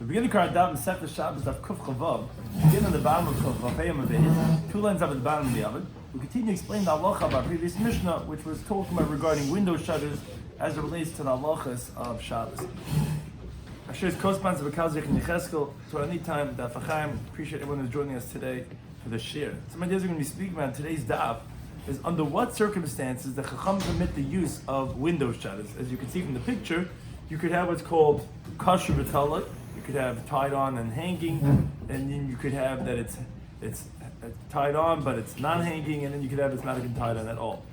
We begin the Daf Yomi Shabbos Daf Kuf Chavav. Begin on the bottom of Chavav, 2 lines up at the bottom of the oven. We continue to explain the halacha of our previous Mishnah, which was talking about regarding window shutters as it relates to the halachas of Shabbos. I share his co-sponsor of Kalzich and Yecheskel. So anytime, Daf Achaim, appreciate everyone who's joining us today for the shiur. Some ideas we're going to be speaking about today's Daf is under what circumstances the Chacham permit the use of window shutters. As you can see from the picture, you could have what's called kasher v'talot. You could have tied on and hanging, and then you could have that it's tied on but it's not hanging, and then you could have it's not even tied on at all.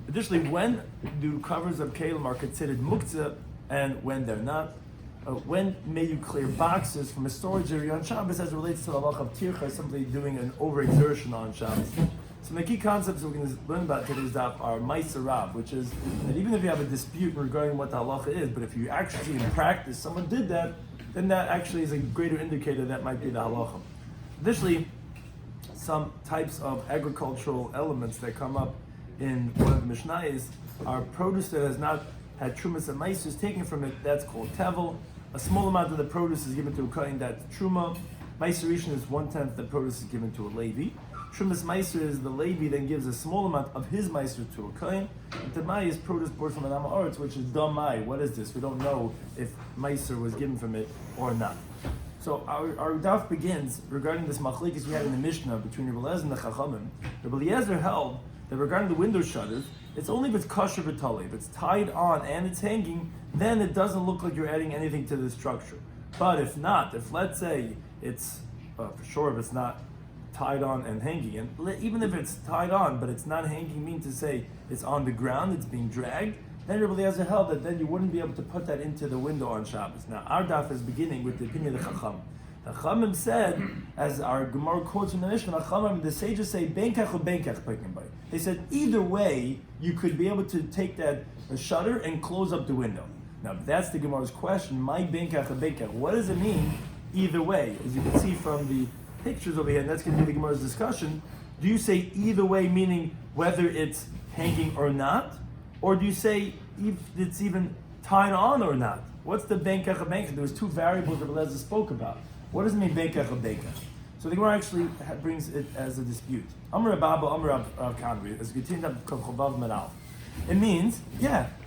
Additionally, when do covers of kalim are considered muktzah and when they're not? When may you clear boxes from a storage area on Shabbos as it relates to the halacha of tircha, simply doing an overexertion on Shabbos? So the key concepts we're going to learn about today's daf are ma'aser rav, which is that even if you have a dispute regarding what the halacha is, but if you actually see in practice someone did that, then that actually is a greater indicator that might be the halacha. Additionally, some types of agricultural elements that come up in one of the Mishnayos are produce that has not had trumas and ma'aser taken from it. That's called tevel. A small amount of the produce is given to a kohen. That's truma. Ma'aser rishon is 1/10 the produce is given to a levi. Trumas ma'aser is the levi then gives a small amount of his ma'aser to a kohen. And tamai is produce brought from an am ha'aretz, which is damai. What is this? We don't know if ma'aser was given from it or not. So our daf begins regarding this machlekes we had in the Mishnah between Rabbi Eliezer and the Chachamim. Rabbi Eliezer held that regarding the window shutters, it's only if it's kasher v'talei. If it's tied on and it's hanging, then it doesn't look like you're adding anything to the structure. But if not, if let's say it's, for sure if it's not tied on and hanging, and even if it's tied on but it's not hanging, mean to say it's on the ground, it's being dragged, then Rabbi Eliezer held that then you wouldn't be able to put that into the window on Shabbos. Now our daf is beginning with the opinion of the Chacham. The Chachamim said, as our Gemara quotes from the Mishnah, the sages say, benkach or benkach pekin. They said either way you could be able to take that shutter and close up the window. Now that's the Gemara's question. My benkach or benkach. What does it mean either way? As you can see from the pictures over here, and that's going to be the Gemara's discussion. Do you say either way, meaning whether it's hanging or not, or do you say if it's even tied on or not? What's the benkach or benkach? There was 2 variables that Eliezer spoke about. What does it mean benkach or benkach? So the Gemara actually brings it as a dispute. Amar Abba, Amar Kanri, as we continue to Chavav Meral. It means,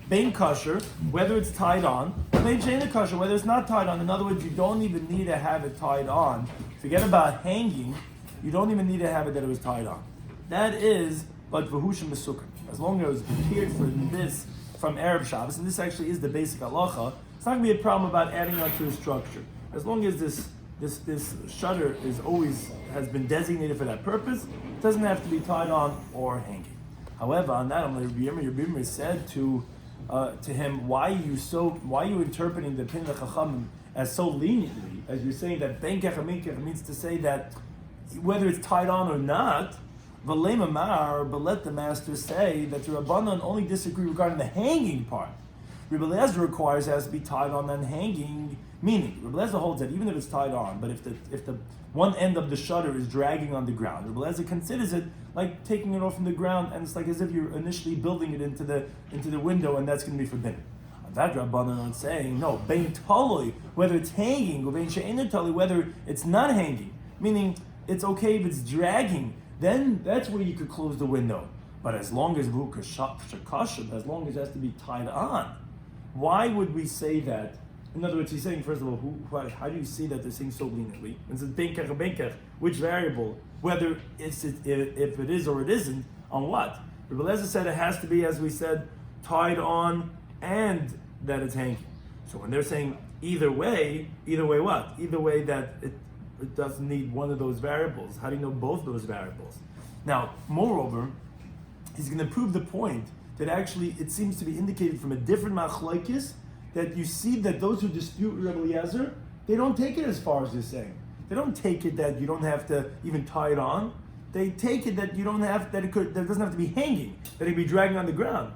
bein kasher, whether it's tied on, or bein she'eina kasher, whether it's not tied on. In other words, you don't even need to have it tied on. Forget about hanging, you don't even need to have it that it was tied on. That is, but v'husha mesukah. As long as it was prepared for this from Erev Shabbos, and this actually is the basic halacha, it's not going to be a problem about adding on to the structure. As long as this shutter has been designated for that purpose, it doesn't have to be tied on or hanging. However, on that, Rabbi Yirmiyah said to him, why are you interpreting the opinion of Chachamim as so leniently, as you're saying that benkach or benkach means to say that whether it's tied on or not, but let the master say that the Rabbanan only disagree regarding the hanging part. Rabbi Eliezer requires it has to be tied on and hanging, meaning Rabbi Eliezer holds that even if it's tied on, but if the one end of the shutter is dragging on the ground, Rabbi Eliezer considers it like taking it off from the ground, and it's like as if you're initially building it into the window, and that's going to be forbidden. That Rabbanan is saying no, bein taloi, whether it's hanging, or bein she'eina taloi, whether it's not hanging, meaning it's okay if it's dragging, then that's where you could close the window. But as long as as long as it has to be tied on, why would we say that? In other words, he's saying, first of all, how do you see that they're saying so leniently? And says benkach or benkach, which variable, whether if it is or it isn't, on what? Rabbi Eliezer said it has to be, as we said, tied on and that it's hanging. So when they're saying either way what? Either way that it doesn't need one of those variables. How do you know both those variables? Now, moreover, he's going to prove the point that actually it seems to be indicated from a different machlokes that you see that those who dispute Rabbi Eliezer, they don't take it as far as you're saying. They don't take it that you don't have to even tie it on. They take it that you don't have that it doesn't have to be hanging, that it can be dragging on the ground.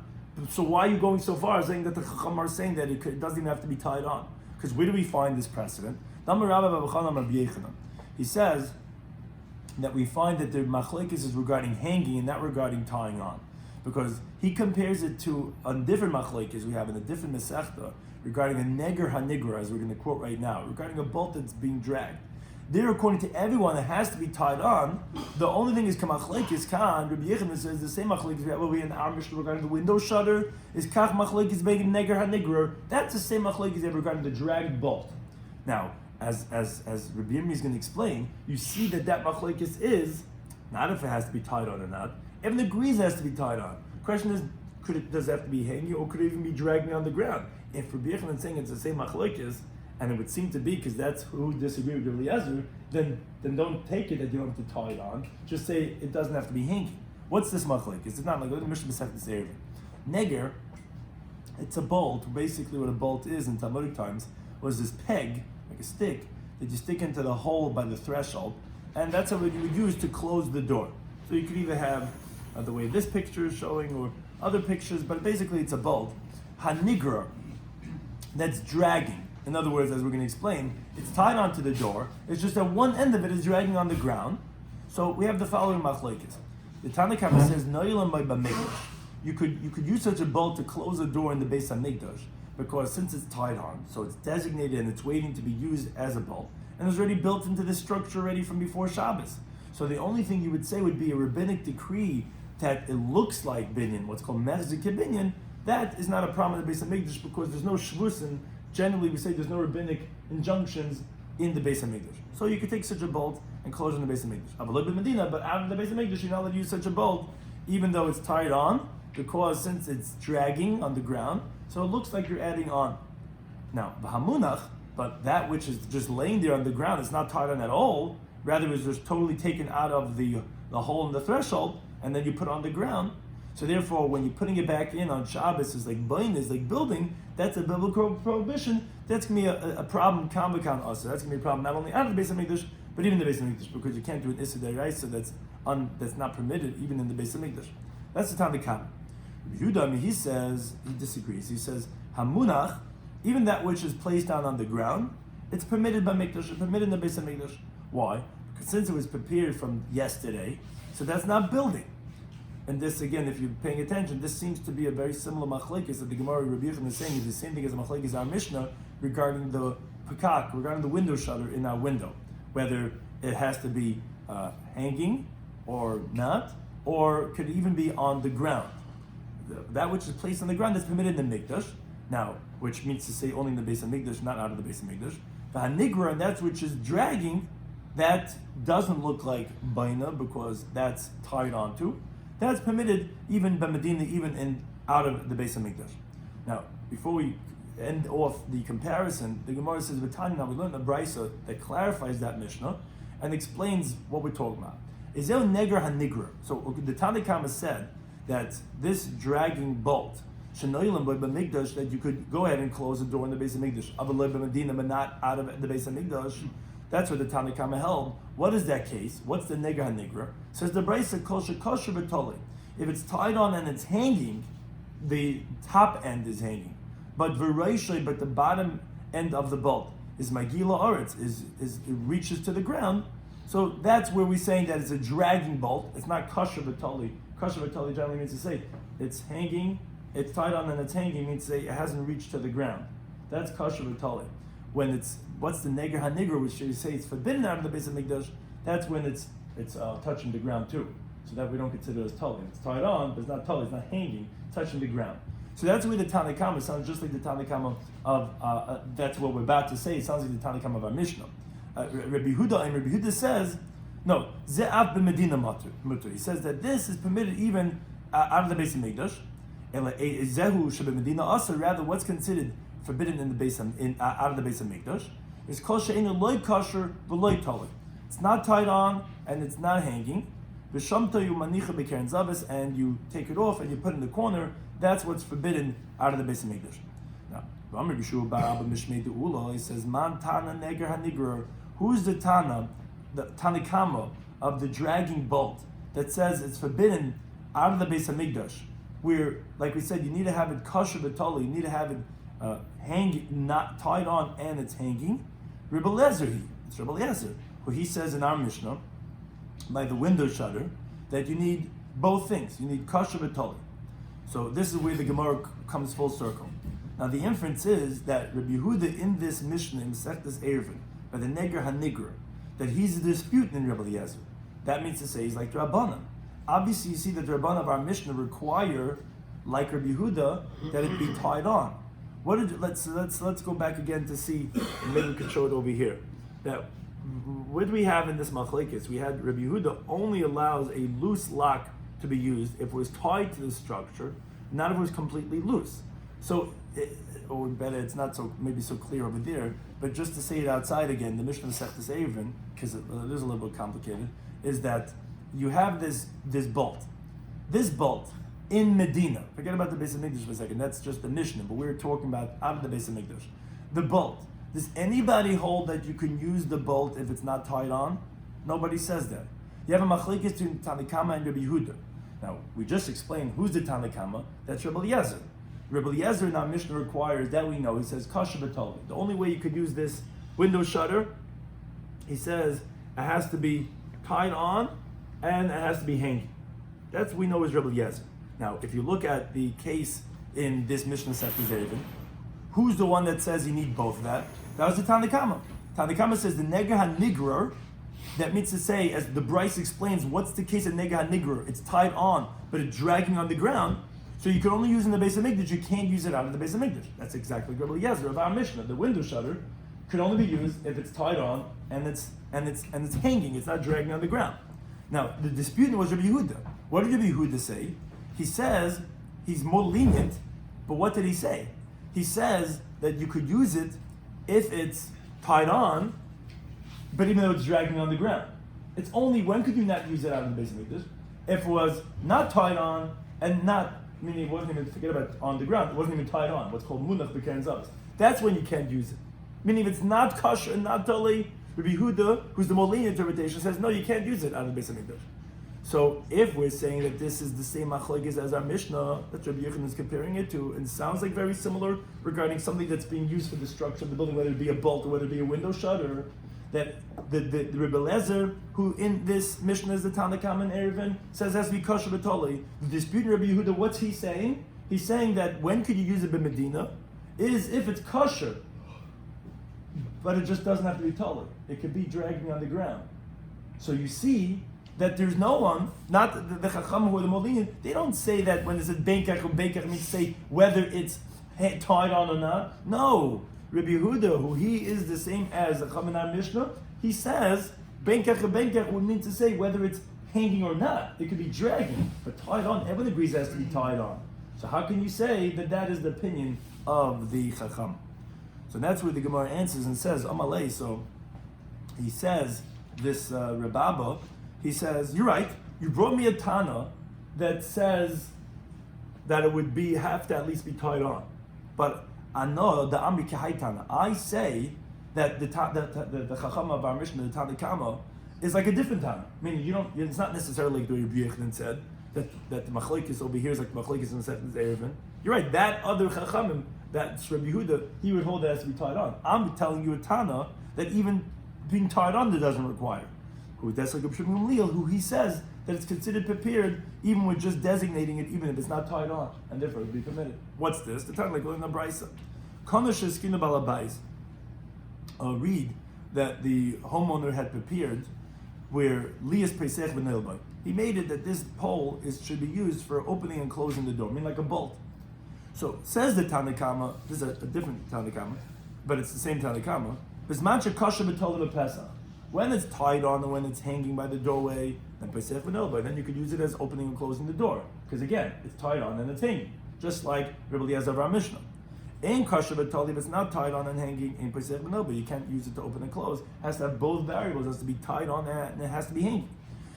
So why are you going so far saying that the Chacham are saying that it doesn't even have to be tied on? Because where do we find this precedent? He says that we find that the machlekes is regarding hanging and not regarding tying on. Because he compares it to a different machlekes we have in a different Masechta regarding a neger hanigra, as we're going to quote right now, regarding a bolt that's being dragged. There, according to everyone, it has to be tied on. The only thing is kamachlekes kan. Rabbi Yechon says the same machlekes we have over here in our Mishnah regarding the window shutter is kach machlekes being neger hanigra. That's the same machlekes they have regarding the dragged bolt. Now, as Rabbi Yomi is going to explain, you see that machlekes is not if it has to be tied on or not. Everyone agrees it has to be tied on. The question is, does it have to be hanging or could it even be dragging on the ground? If Rabbi Yechon is saying it's the same machlekes, and it would seem to be because that's who disagreed with Eliezer, then don't take it that you don't have to tie it on. Just say it doesn't have to be hanging. What's this machlekes? It's not like the Mishnah Masechet this area. Neger, it's a bolt. Basically, what a bolt is in Talmudic times was this peg, like a stick, that you stick into the hole by the threshold, and that's what you would use to close the door. So you could either have the way this picture is showing or other pictures, but basically it's a bolt. Hanigra, that's dragging. In other words, as we're going to explain, it's tied onto the door. It's just that one end of it is dragging on the ground. So we have the following machlekes. The Tanna Kama says, "No'ilam b'mikdash." You could use such a bolt to close a door in the Beis Hamikdash because since it's tied on, so it's designated and it's waiting to be used as a bolt, and it's already built into the structure already from before Shabbos. So the only thing you would say would be a rabbinic decree that it looks like binyan, what's called mechzik binyan. That is not a problem in the Beis Hamikdash because there's no shvusin. Generally, we say there's no rabbinic injunctions in the Beis Hamikdash. So you could take such a bolt and close it in the Beis Hamikdash. But out of the Beis Hamikdash, you're not allowed to use such a bolt, even though it's tied on, because since it's dragging on the ground, so it looks like you're adding on. Now, v'hamunach, but that which is just laying there on the ground is not tied on at all. Rather, it's just totally taken out of the hole in the threshold, and then you put it on the ground. So therefore, when you're putting it back in on Shabbos, it's like bain, is like building. That's a biblical prohibition. That's going to be a problem. Kambakan also. That's going to be a problem not only out of the Beis Hamikdash, but even in the Beis Hamikdash, because you can't do an Issa D'Oraisa that's not permitted even in the Beis Hamikdash. That's the Tanna Kama. Yehuda, he says he disagrees. He says hamunach, even that which is placed down on the ground, it's permitted by Mikdash. It's permitted in the Beis Hamikdash. Why? Because since it was prepared from yesterday, so that's not building. And this, again, if you're paying attention, this seems to be a very similar machlekes that the Gemara Rabbi Yechon is saying is the same thing as the machlekes our Mishnah regarding the pakak, regarding the window shutter in our window, whether it has to be hanging or not, or could even be on the ground. That which is placed on the ground is permitted in the Mikdash, now, which means to say only in the Beis Hamikdash, not out of the Beis Hamikdash. The hanigra, and that which is dragging, that doesn't look like baina because that's tied onto. That's permitted even by Medina, even in out of the Beis Hamikdash. Now, before we end off the comparison, the Gemara says, "V'tanya." We learned a brisa that clarifies that Mishnah and explains what we're talking about. Is there a neger hanigra? So the Tanna Kama said that this dragging bolt, shenoilim b'mikdash, that you could go ahead and close the door in the Beis Hamikdash, avaloi b'Medina, but not out of the Beis Hamikdash. That's what the Tanna Kama held. What is that case? What's the neger hanigra? Says the brisa kosher b'toli. If it's tied on and it's hanging, the top end is hanging, but the bottom end of the bolt is magila oretz, it reaches to the ground. So that's where we're saying that it's a dragging bolt. It's not kosher b'toli. Kosher b'toli generally means to say it's hanging, it's tied on and it's hanging, means to say it hasn't reached to the ground. That's kosher b'toli. When it's what's the neger hanigra, which you say it's forbidden out of the Beis Hamikdash, that's when it's touching the ground too. So that we don't consider it as tali. It's tied on, but it's not tali, it's not hanging, touching the ground. So that's where the Tanna Kama sounds just like the Tanna Kama of, that's what we're about to say, it sounds like the Tanna Kama of our Mishnah. Rabbi Huda says, no, ze'af b'Medina mutter. He says that this is permitted even out of the Beis Hamikdash. Zehu sheb'Medina asa, rather what's considered forbidden in the out of the Beis Hamikdash is kol she'einu loy kosher v'loy tali. It's not tied on and it's not hanging. V'shamta yu manicha b'keren zavis, and you take it off and you put it in the corner. That's what's forbidden out of the Beis Hamikdash. Now, Rabbi Shloimy Schwartzberg, he says, "Man tana neger hanigra." Who's the Tana, the Tanna Kama of the dragging bolt that says it's forbidden out of the Beis Hamikdash? Where, like we said, you need to have it kosher b'toli, you need to have it hanging, not tied on, and it's hanging. Rabbi Eliezer, it's Rabbi Eliezer, who he says in our Mishnah, by the window shutter, that you need both things. You need kosher b'toli. So this is where the Gemara comes full circle. Now the inference is that Rabbi Yehuda in this Mishnah in Masechtas Eruvin, by the Neger HaNigra, that he's a disputant in Rabbi Eliezer. That means to say he's like the Rabbanan. Obviously, you see that the Rabbanan of our Mishnah require, like Rabbi Yehuda, that it be tied on. Let's go back again to see, and maybe we could show it over here. That what do we have in this machlekes? We had Rabbi Yehuda only allows a loose lock to be used if it was tied to the structure, not if it was completely loose. So, or better, it's not so maybe so clear over there. But just to say it outside again, the Mishnah Masechtas Eruvin, because it is a little bit complicated, is that you have this bolt. This bolt in Medina. Forget about the Beis Hamikdash for a second. That's just the Mishnah, but we're talking about out of the Beis Hamikdash. The bolt. Does anybody hold that you can use the bolt if it's not tied on? Nobody says that. You have a machlekes between Tanakama and Rabbi Yehuda. Now, we just explained who's the Tanakama. That's Rabbi Eliezer. Rabbi Eliezer in our Mishnah requires, that we know, he says, kasher b'toli. The only way you could use this window shutter, he says, it has to be tied on and it has to be hanging. That's what we know is Rabbi Eliezer. Now, if you look at the case in this Mishnah Masechtas Eruvin, who's the one that says you need both of that? That was the Tanakama. Tanakama says the Neger HaNigrer, that means to say, as the Bryce explains, what's the case of Neger HaNigrer? It's tied on, but it's dragging on the ground. So you can only use it in the Beis Hamikdash. You can't use it out of the Beis Hamikdash. That's exactly Rabbi Eliezer of our Mishnah. The window shutter could only be used if it's tied on and it's hanging. It's not dragging on the ground. Now the disputant was Rabbi Yehuda. What did Rabbi Yehuda say? He says he's more lenient, but what did he say? He says that you could use it if it's tied on, but even though it's dragging on the ground. It's only when could you not use it out of the Beis Hamikdash? If it was not tied on and not, meaning it wasn't even, forget about on the ground, it wasn't even tied on, what's called munach b'keren zavis. That's when you can't use it. Meaning if it's not kosher and not totally, Rabbi Yehuda, who's the more lenient interpretation, says no, you can't use it out of the Beis Hamikdash. So if we're saying that this is the same machlekes as our Mishnah that Rabbi Yochanan is comparing it to, and sounds like very similar regarding something that's being used for the structure of the building, whether it be a bolt or whether it be a window shutter, that the Rabbi Eliezer, who in this Mishnah is the Tanakam and Eruvin, says has to be kosher b'toli. The disputant Rabbi Yehuda, what's he saying? He's saying that when could you use it in Medina is if it's kosher, but it just doesn't have to be toli. It could be dragging on the ground. So you see that there's no one, not the Chacham who are the Molinian, they don't say that when it says Benkach or Benkach means to say whether it's tied on or not. No. Rabbi Yehuda, who he is the same as the Chacham in our Mishnah, he says Benkach or Benkach would mean to say whether it's hanging or not. It could be dragging, but tied on, everyone agrees it has to be tied on. So how can you say that that is the opinion of the Chacham? So that's where the Gemara answers and says, Amalei, so he says, this Rababa, he says, you're right, you brought me a Tana that says that it would have to at least be tied on. But I know the Amri Kahai Tana. I say that the Chacham of our Mishnah, the Tanakama, is like a different Tana. Meaning it's not necessarily like the Rabbi Yochanan said, that the Machlekes over here is like Machlekes in the Masechtas Eruvin. You're right, that other Chachamim, that's Rabbi Yehuda, he would hold that it has to be tied on. I'm telling you a Tana that even being tied on that doesn't require. That's like a who he says that it's considered prepared even with just designating it, even if it's not tied on, and therefore it would be permitted. What's this? The Tana like in the Brisa. Konash Eskina Balabais read that the homeowner had prepared where Lias Pesach V'Nilbai. He made it that this pole should be used for opening and closing the door, I mean like a bolt. So says the Tanakama, this is a different Tanakama, but it's the same Tanakama. Bismancha Kasha B'Tola B'Pesach. When it's tied on and when it's hanging by the doorway, then Pesach V'Nilbai, then you could use it as opening and closing the door. Because again, it's tied on and it's hanging. Just like Rabbi Eliezer of our Mishnah. In Kasha B'Toli, if it's not tied on and hanging in Pesach V'Nilbai, you can't use it to open and close. It has to have both variables. It has to be tied on and it has to be hanging.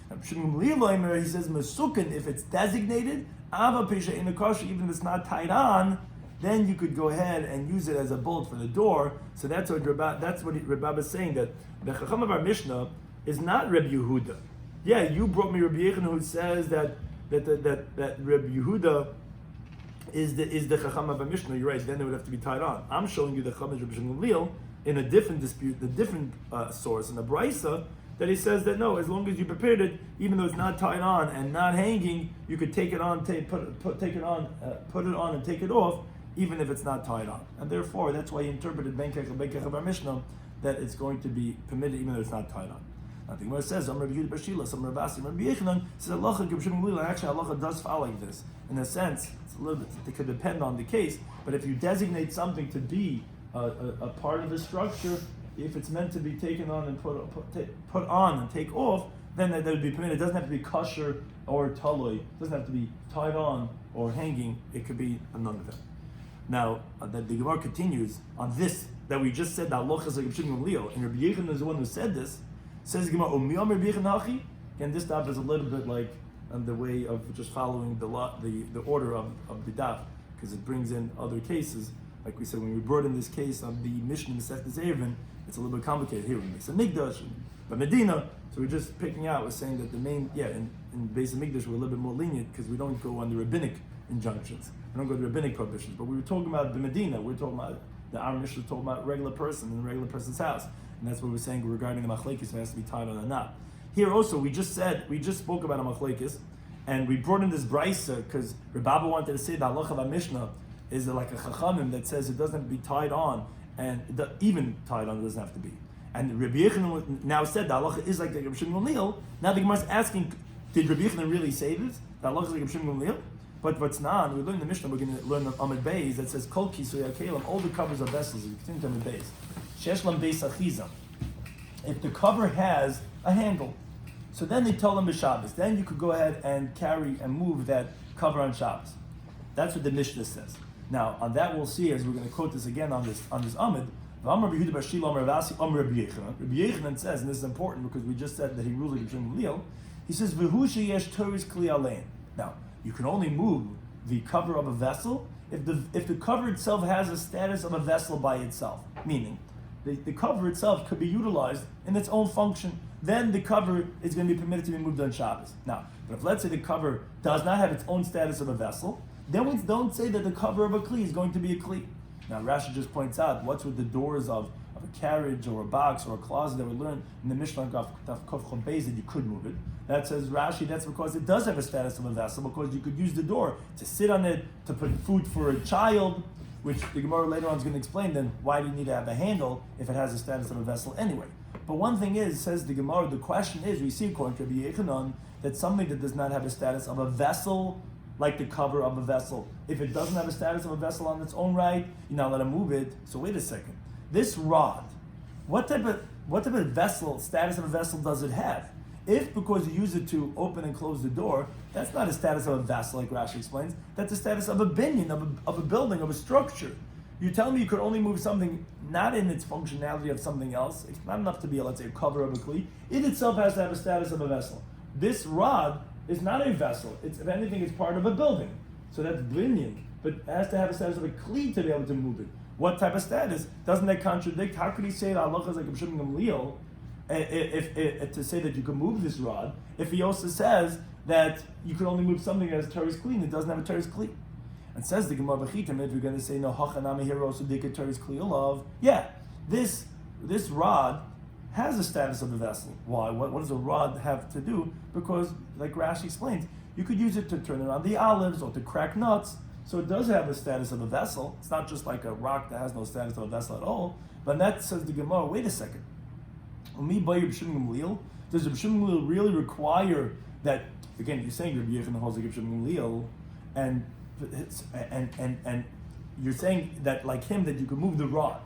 He says, Mesukin, if it's designated, Ava Pesha in a Kasha, even if it's not tied on, then you could go ahead and use it as a bolt for the door. So that's what Rabbi is saying, that the Chacham of our Mishnah is not Rabbi Yehuda. Yeah, you brought me Rabbi Yochanan who says that Rabbi Yehuda is the Chacham of our Mishnah. You're right. Then it would have to be tied on. I'm showing you the Chacham of Rabbi Shloimy in a different dispute, the different source in the Brisa, that he says that no, as long as you prepared it, even though it's not tied on and not hanging, you could take it on, put it on, and take it off. even if it's not tied on. And therefore, that's why he interpreted Ben Kech of our Mishnah, that it's going to be permitted even though it's not tied on. Now the Gemara says, Rabbi Yehuda Bashila, some Rabbi Asi, Rabbi Yechanan says, Halacha Gibshim Lila, actually Halacha does follow like this. In a sense, it's a little bit, it could depend on the case, but if you designate something to be a part of the structure, if it's meant to be taken on and put on and take off, then that would be permitted. It doesn't have to be kosher or taloi. It doesn't have to be tied on or hanging. It could be none of them. Now, the Gemara continues on this, that we just said, that Halacha is like Gibshim Lila, and Rabbi Yechanan is the one who said this. Says Gemara, and this daf is a little bit like the way of just following the order of the daf, because it brings in other cases. Like we said, when we brought in this case of the Mishnah Masechtas Eruvin, it's a little bit complicated here. We make some Mikdash, but Medina. So we're just picking out. We're saying that the main, in Beis Hamikdash we're a little bit more lenient because we don't go on the rabbinic injunctions. We don't go to rabbinic prohibitions. But we were talking about the Medina. We're talking about our Mishnah talking about regular person in a regular person's house. And that's what we're saying regarding the machlekes, if it has to be tied on or not. Here also, we just spoke about a machlekes, and we brought in this brisa because Rebbe wanted to say that halacha of Mishnah is like a chachamim that says it doesn't have to be tied on, and even tied on it doesn't have to be. And Rabbi Yechanan now said that halacha is like the Rabbi Shimon Gamliel. Now the Gemara is asking, did Rabbi Yechanan really say this? That halacha is like Rabbi Shimon Gamliel? But what's not, we learn the Mishnah, we're going to learn the Amid Beis that says Kol Kisoy HaKelim, all the covers of vessels, you continue to Amid Beis. Sheshlam Beis Achiza. If the cover has a handle, so then they tell them Shabbos. Then you could go ahead and carry and move that cover on Shabbos. That's what the Mishnah says. Now, on that we'll see, as we're going to quote this again on this Amid. Rabbi Yechanan says, and this is important because we just said that he rules like Rabbi Shimon Gamliel. He says, "V'hu sheyesh toris kli alein." Now, you can only move the cover of a vessel if the cover itself has a status of a vessel by itself, meaning the cover itself could be utilized in its own function. Then the cover is going to be permitted to be moved on Shabbos. Now, but if let's say the cover does not have its own status of a vessel, then we don't say that the cover of a kli is going to be a kli. Now, Rashi just points out what's with the doors of a carriage or a box or a closet that we learned in the Mishnah Daf Yomi that you could move it. That says Rashi, that's because it does have a status of a vessel, because you could use the door to sit on it, to put food for a child, which the Gemara later on is going to explain then why do you need to have a handle if it has a status of a vessel anyway. But one thing is, says the Gemara, the question is, we see according to Rabbi Yechanan, that something that does not have a status of a vessel, like the cover of a vessel, if it doesn't have a status of a vessel on its own right, you're not allowed to move it. So wait a second. This rod, what type of vessel, status of a vessel does it have? If because you use it to open and close the door, that's not a status of a vessel like Rashi explains, that's a status of a binyan, of a building, of a structure. You tell me you could only move something not in its functionality of something else. It's not enough to be, let's say, a cover of a kli. It itself has to have a status of a vessel. This rod is not a vessel. It's, if anything, it's part of a building. So that's binyan, but it has to have a status of a kli to be able to move it. What type of status? Doesn't that contradict? How could he say that halacha is like Rabbi Shimon Gamliel if to say that you can move this rod, if he also says that you can only move something that has teres kli and it doesn't have a teres kli? And says the Gemara B'chitim, if you're going to say no hachanami here also dika teres kli olav, yeah, this rod has a status of a vessel. Why? What does a rod have to do? Because, like Rashi explains, you could use it to turn around the olives or to crack nuts. So it does have a status of a vessel. It's not just like a rock that has no status of a vessel at all. But that says the Gemara, wait a second. Does Rabbi Shimon Gamliel really require that? Again, you're saying Rabbi Yechanan holds like Rabbi Shimon Gamliel, and you're saying that like him that you can move the rod,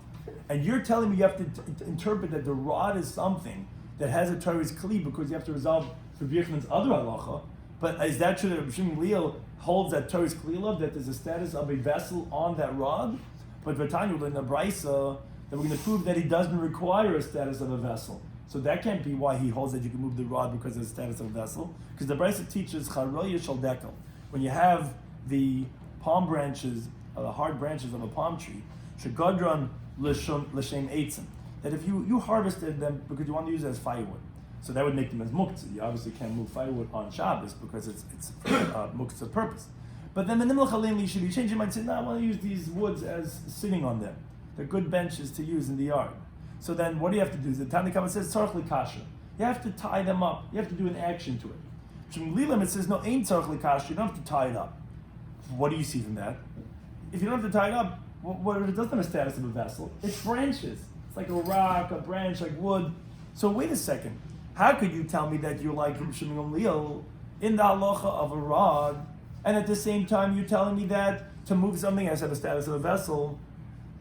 and you're telling me you have to interpret that the rod is something that has a teres kli because you have to resolve Rabbi Yechanan's other halacha. But is that true that Rabbi Shimon Gamliel holds that teres kli love, that there's a status of a vessel on that rod? But Vatanya in the brisa that we're going to prove that he doesn't require a status of a vessel. So that can't be why he holds that you can move the rod because of the status of a vessel. Because the brisa teaches charoya shel dekel. When you have the palm branches, the hard branches of a palm tree, shegadron l'shem eitzim, that if you harvested them because you want to use it as firewood, so that would make them as muktzah. You obviously can't move firewood on Shabbos because it's muktzah purpose. But then the nimel chalim should be changed. You might say, no, I want to use these woods as sitting on them. They're good benches to use in the yard. So then what do you have to do? The Tanna Kama says, tzarich likasha. You have to tie them up. You have to do an action to it. From Lilam it says, no, ain't tzarich likasha. You don't have to tie it up. What do you see from that? if you don't have to tie it up, what if it doesn't have a status of a vessel? It's branches. It's like a rock, a branch, like wood. So wait a second. How could you tell me that you're like Rabbi Shloimy Schwartzberg in the halacha of a rod, and at the same time you're telling me that to move something has to have a status of a vessel?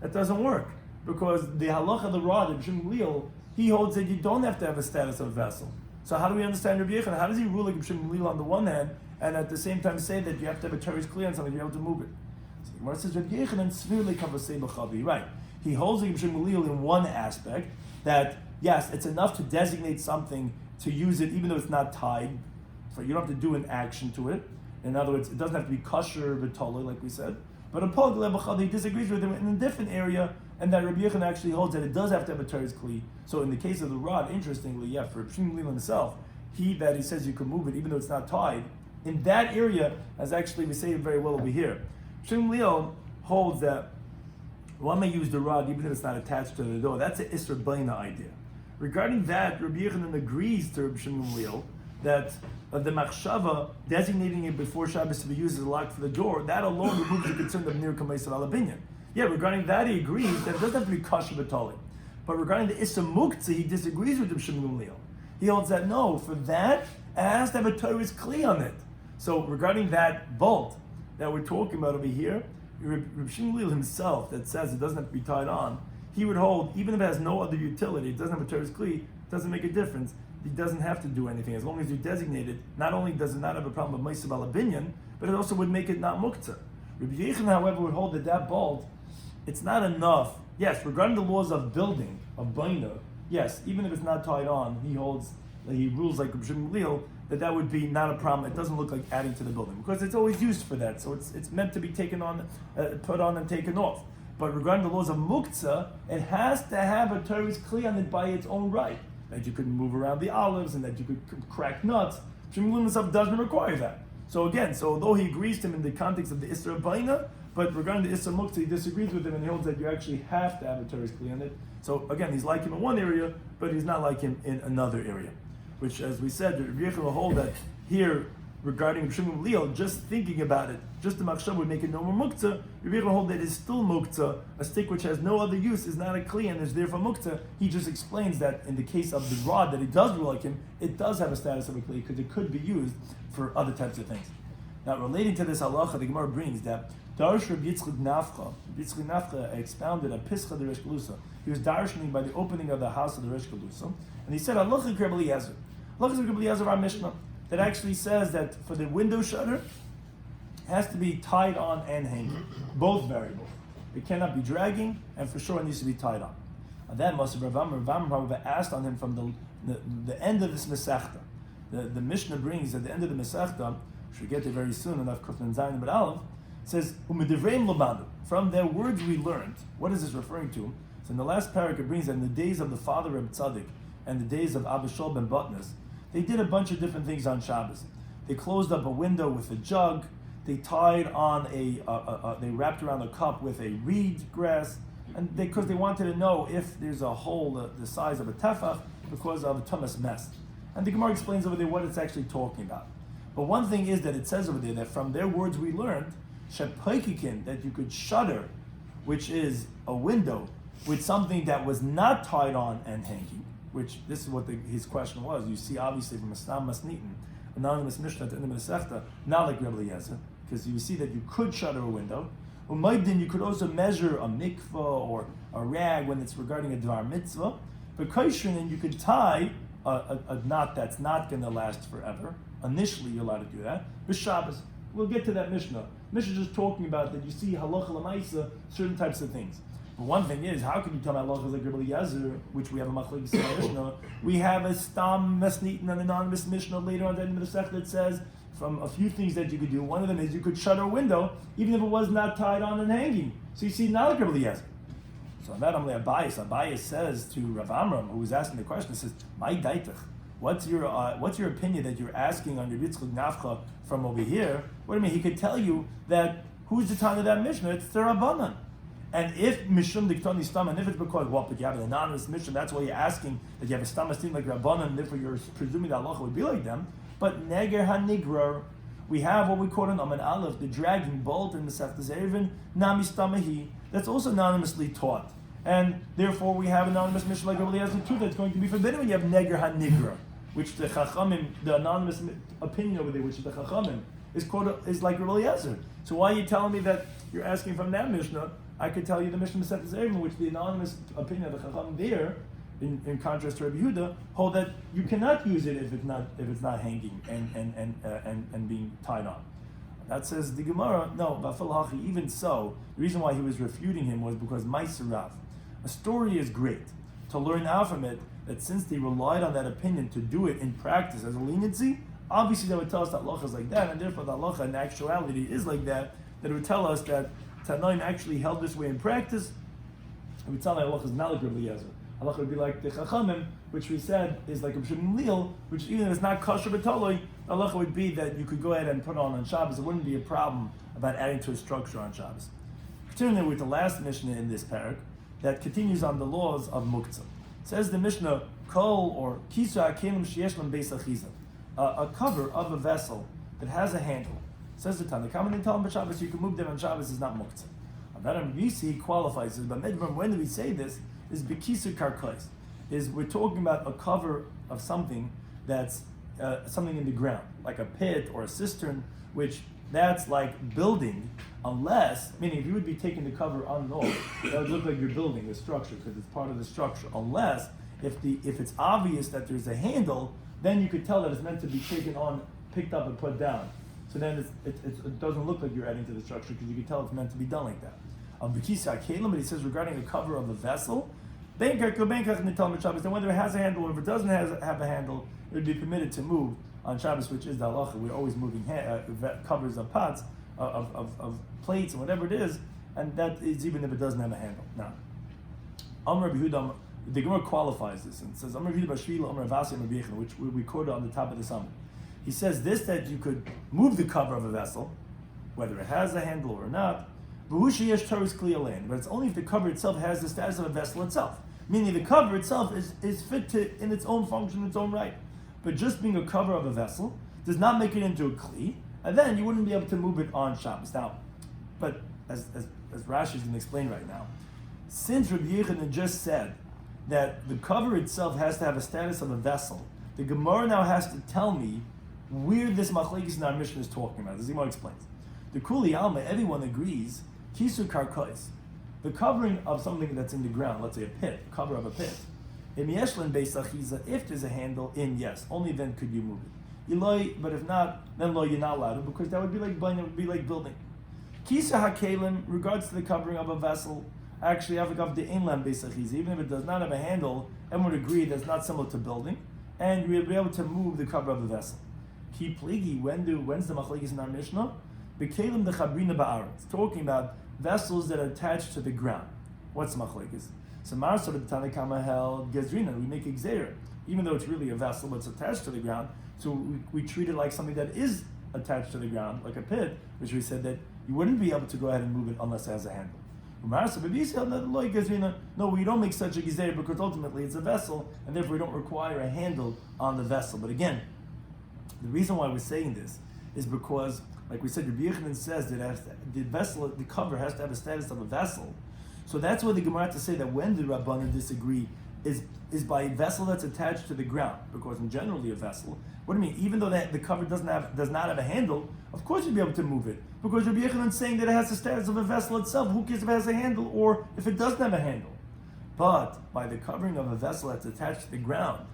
That doesn't work. Because the halacha of the rod, Rabbi Shloimy Schwartzberg, he holds that you don't have to have a status of a vessel. So how do we understand Rabbi Yochanan? How does he rule like Rabbi Shloimy Schwartzberg on the one hand, and at the same time say that you have to have a teres clear on something to be able to move it? So the Gemara says Rabbi Yochanan svirli kavasei b'chavi. Right. He holds like Rabbi Shloimy Schwartzberg in one aspect, that yes, it's enough to designate something to use it even though it's not tied. So you don't have to do an action to it. In other words, it doesn't have to be kosher v'tolei like we said. But a pog lebachad, he disagrees with him in a different area, and that Rabbi Yochanan actually holds that it does have to have a teres kli. So in the case of the rod, interestingly, yeah, for Rabbi Shloimy Schwartzberg himself, he says you can move it even though it's not tied. In that area, as actually we say it very well over here, Shloimy Schwartzberg holds that one may use the rod even if it's not attached to the door. That's an Isra Baina idea. Regarding that, Rabbi Yochanan agrees to Rabbi Shloimy Schwartzberg that the machshava designating it before Shabbos to be used as a lock for the door, that alone removes the concern of nir kameisav alabinyan. Yeah, regarding that he agrees that it doesn't have to be kosher b'tali. But regarding the issa muktzah, he disagrees with Rabbi Shloimy Schwartzberg. He holds that no, for that it has to have a teres kli on it. So regarding that bolt that we're talking about over here, Rabbi Shloimy Schwartzberg himself that says it doesn't have to be tied on, he would hold even if it has no other utility, it doesn't have a teres kli, it doesn't make a difference. He doesn't have to do anything as long as you designate it. Not only does it not have a problem with meisav alabinyan, but it also would make it not muktzah. Rabbi Yochanan, however, would hold that bolt, it's not enough. Yes, regarding the laws of building, of baina, yes, even if it's not tied on, he rules like Rabbi Shloimy Schwartzberg that would be not a problem. It doesn't look like adding to the building because it's always used for that. So it's meant to be taken on, put on and taken off. But regarding the laws of muktzah, it has to have a teres kli on it by its own right. That you could move around the olives and that you could crack nuts. Shloimy Schwartzberg himself doesn't require that. So again, although he agrees to him in the context of the Isra Baina, but regarding the Isra Muktzah, he disagrees with him and he holds that you actually have to have a teres kli on it. So again, he's like him in one area, but he's not like him in another area. Which, as we said, Rabbi Yochanan will hold that here, regarding Shloimy Schwartzberg, just thinking about it, just the machshava would make it no more muktzah. Rabbi Yochanan will hold that it is still muktzah, a stick which has no other use, is not a kli and is therefore muktzah. He just explains that in the case of the rod that he does rule like him, it does have a status of a kli because it could be used for other types of things. Now, relating to this halacha, the Gemara brings that Darsh Rabbi Yitzchak Nafcha expounded a pischa de Resh Galusa. He was darshaning by the opening of the house of the Resh Galusa, and he said, "Halacha Rabbi Eliezer, halacha Rabbi Eliezer our Mishnah." That actually says that for the window shutter, it has to be tied on and hanging, both variables. It cannot be dragging, and for sure it needs to be tied on. And then Moshe Rav Amram asked on him from the end of this Masechta. The Mishnah brings at the end of the Masechta, which we'll get to very soon, enough Kufnan Zayin but Aleph, says, U'medivreim lomadu. From their words we learned. What is this referring to? So in the last parak it brings that in the days of the father Reb Tzaddik and the days of Abba Shol ben Batnas, they did a bunch of different things on Shabbos. They closed up a window with a jug. They tied on they wrapped around a cup with a reed grass, and because they wanted to know if there's a hole the size of a tefach because of a tumas mess. And the Gemara explains over there what it's actually talking about. But one thing is that it says over there that from their words we learned shepaikikin, that you could shutter, which is a window, with something that was not tied on and hanging. Which this is what his question was. You see, obviously, from a Stam Masnitin, anonymous Mishnah at the end of the Masechta, not like Rabbi Eliezer, because you see that you could shutter a window. Umaydin, you could also measure a mikvah or a rag when it's regarding a dvar mitzvah. But kaishrin, you could tie a knot that's not going to last forever. Initially, you're allowed to do that. But Shabbos, we'll get to that Mishnah. Mishnah is just talking about that you see halacha l'maisa, certain types of things. But one thing is, how can you tell me halachas like Rabbi Eliezer, which we have a machlekes in the Mishnah? We have a stam masnitin, an anonymous Mishnah later on the end of the Masechta that says from a few things that you could do. One of them is you could shutter a window even if it was not tied on and hanging. So you see, not like Rabbi Eliezer. So on that, I'm like Abayis says to Rav Amram, who was asking the question, says, "My daitach, what's your opinion that you're asking on your Yitzchak Nafcha from over here?" What do you mean? He could tell you that who's the time of that Mishnah? It's the Rabbanan. And if Mishum Diktoni Stam, and if it's because but you have an anonymous Mishnah, that's why you're asking that you have a Stam Astim like Rabbanan, and therefore you're presuming that Allah would be like them. But Neger HaNigrar, we have what we call an Aman Aleph, the dragging bolt in the Masechtas Eruvin, Namistamahi, that's also anonymously taught. And therefore we have anonymous Mishnah like Rabbi Eliezer too that's going to be forbidden when you have Neger HaNigra, which the Chachamim, the anonymous opinion over there, which is the Chachamim, is like Rabbi Eliezer. So why are you telling me that you're asking from that Mishnah? I could tell you the Mishnah Masechtas Eruvin, which the anonymous opinion of the Chacham there, in contrast to Rabbi Yehuda, hold that you cannot use it if it's not hanging and being tied on. That says the Gemara, no, Bafil Hachi, even so, the reason why he was refuting him was because Maiserav. A story is great. To learn out from it that since they relied on that opinion to do it in practice as a leniency, obviously that would tell us that halacha is like that, and therefore the halacha in actuality is like that, that it would tell us that Tanoim actually held this way in practice. It would tell that halacha is not like Rabbi Eliezer. Halacha would be like the Chachamim, which we said is like a B'Shimon Lil, which even if it's not kosher b'toloi, halacha would be that you could go ahead and put it on Shabbos. It wouldn't be a problem about adding to a structure on Shabbos. Continuing with the last Mishnah in this parak, that continues on the laws of Muktzah. Says the Mishnah, Kol or Kisa Akelim Shieshlam Beis Achiza, a cover of a vessel that has a handle. Says the Tana, come and tell them Shabbos, you can move them on Shabbos, is not Muktzah. That he qualifies this, but when do we say this? Is Bekisu Karkais. Is we're talking about a cover of something that's something in the ground, like a pit or a cistern, which that's like building, unless, meaning if you would be taking the cover on and off, that would look like you're building the structure because it's part of the structure. Unless if it's obvious that there's a handle, then you could tell that it's meant to be taken on, picked up and put down. So then it doesn't look like you're adding to the structure because you can tell it's meant to be done like that. But he says regarding the cover of a vessel, then whether it has a handle or if it doesn't have a handle, it would be permitted to move on Shabbos, which is the halacha. We're always moving covers of pots, of plates, and whatever it is, and that is even if it doesn't have a handle. Now, the Gemara qualifies this and says, which we quoted on the top of the summit. He says this, that you could move the cover of a vessel, whether it has a handle or not, but it's only if the cover itself has the status of a vessel itself. Meaning the cover itself is fit in its own function, its own right. But just being a cover of a vessel does not make it into a kli, and then you wouldn't be able to move it on Shabbos. Now, but as Rashi is going to explain right now, since Rabbi Yehuda just said that the cover itself has to have a status of a vessel, the Gemara now has to tell me where this machlekes in our Mishnah is talking about. As the Gemara explains, the Kuli Alma, everyone agrees, Kisu Karkais, the covering of something that's in the ground, let's say a pit, cover of a pit. If there's a handle in, yes, only then could you move it. But if not, then lo, you're not allowed to, because that would be like building. Kisa hakelim, regards to the covering of a vessel, actually avagav de inlam beisachiza, even if it does not have a handle, everyone would agree that's not similar to building, and you'll be able to move the cover of the vessel. Ki pligi, when's the machlekes in our Mishnah? Bekelim de chabrina ba'aretz, talking about vessels that are attached to the ground. What's the machlekes? So Marsa the Tanakama held Gezrina, we make Xer, even though it's really a vessel, but it's attached to the ground, so we treat it like something that is attached to the ground, like a pit, which we said that you wouldn't be able to go ahead and move it unless it has a handle. Marsa Gezrina, no, we don't make such a Xer because ultimately it's a vessel, and therefore we don't require a handle on the vessel. But again, the reason why we're saying this is because, like we said, Rabbi Yehuda says that the vessel, the cover has to have a status of a vessel. So that's why the Gemara had to say that when the Rabbanan disagree is by a vessel that's attached to the ground, because in generally a vessel, what do you mean? Even though the cover does not have a handle, of course you'd be able to move it, because Rabbi Yehuda is saying that it has the status of a vessel itself. Who cares if it has a handle or if it doesn't have a handle? But by the covering of a vessel that's attached to the ground,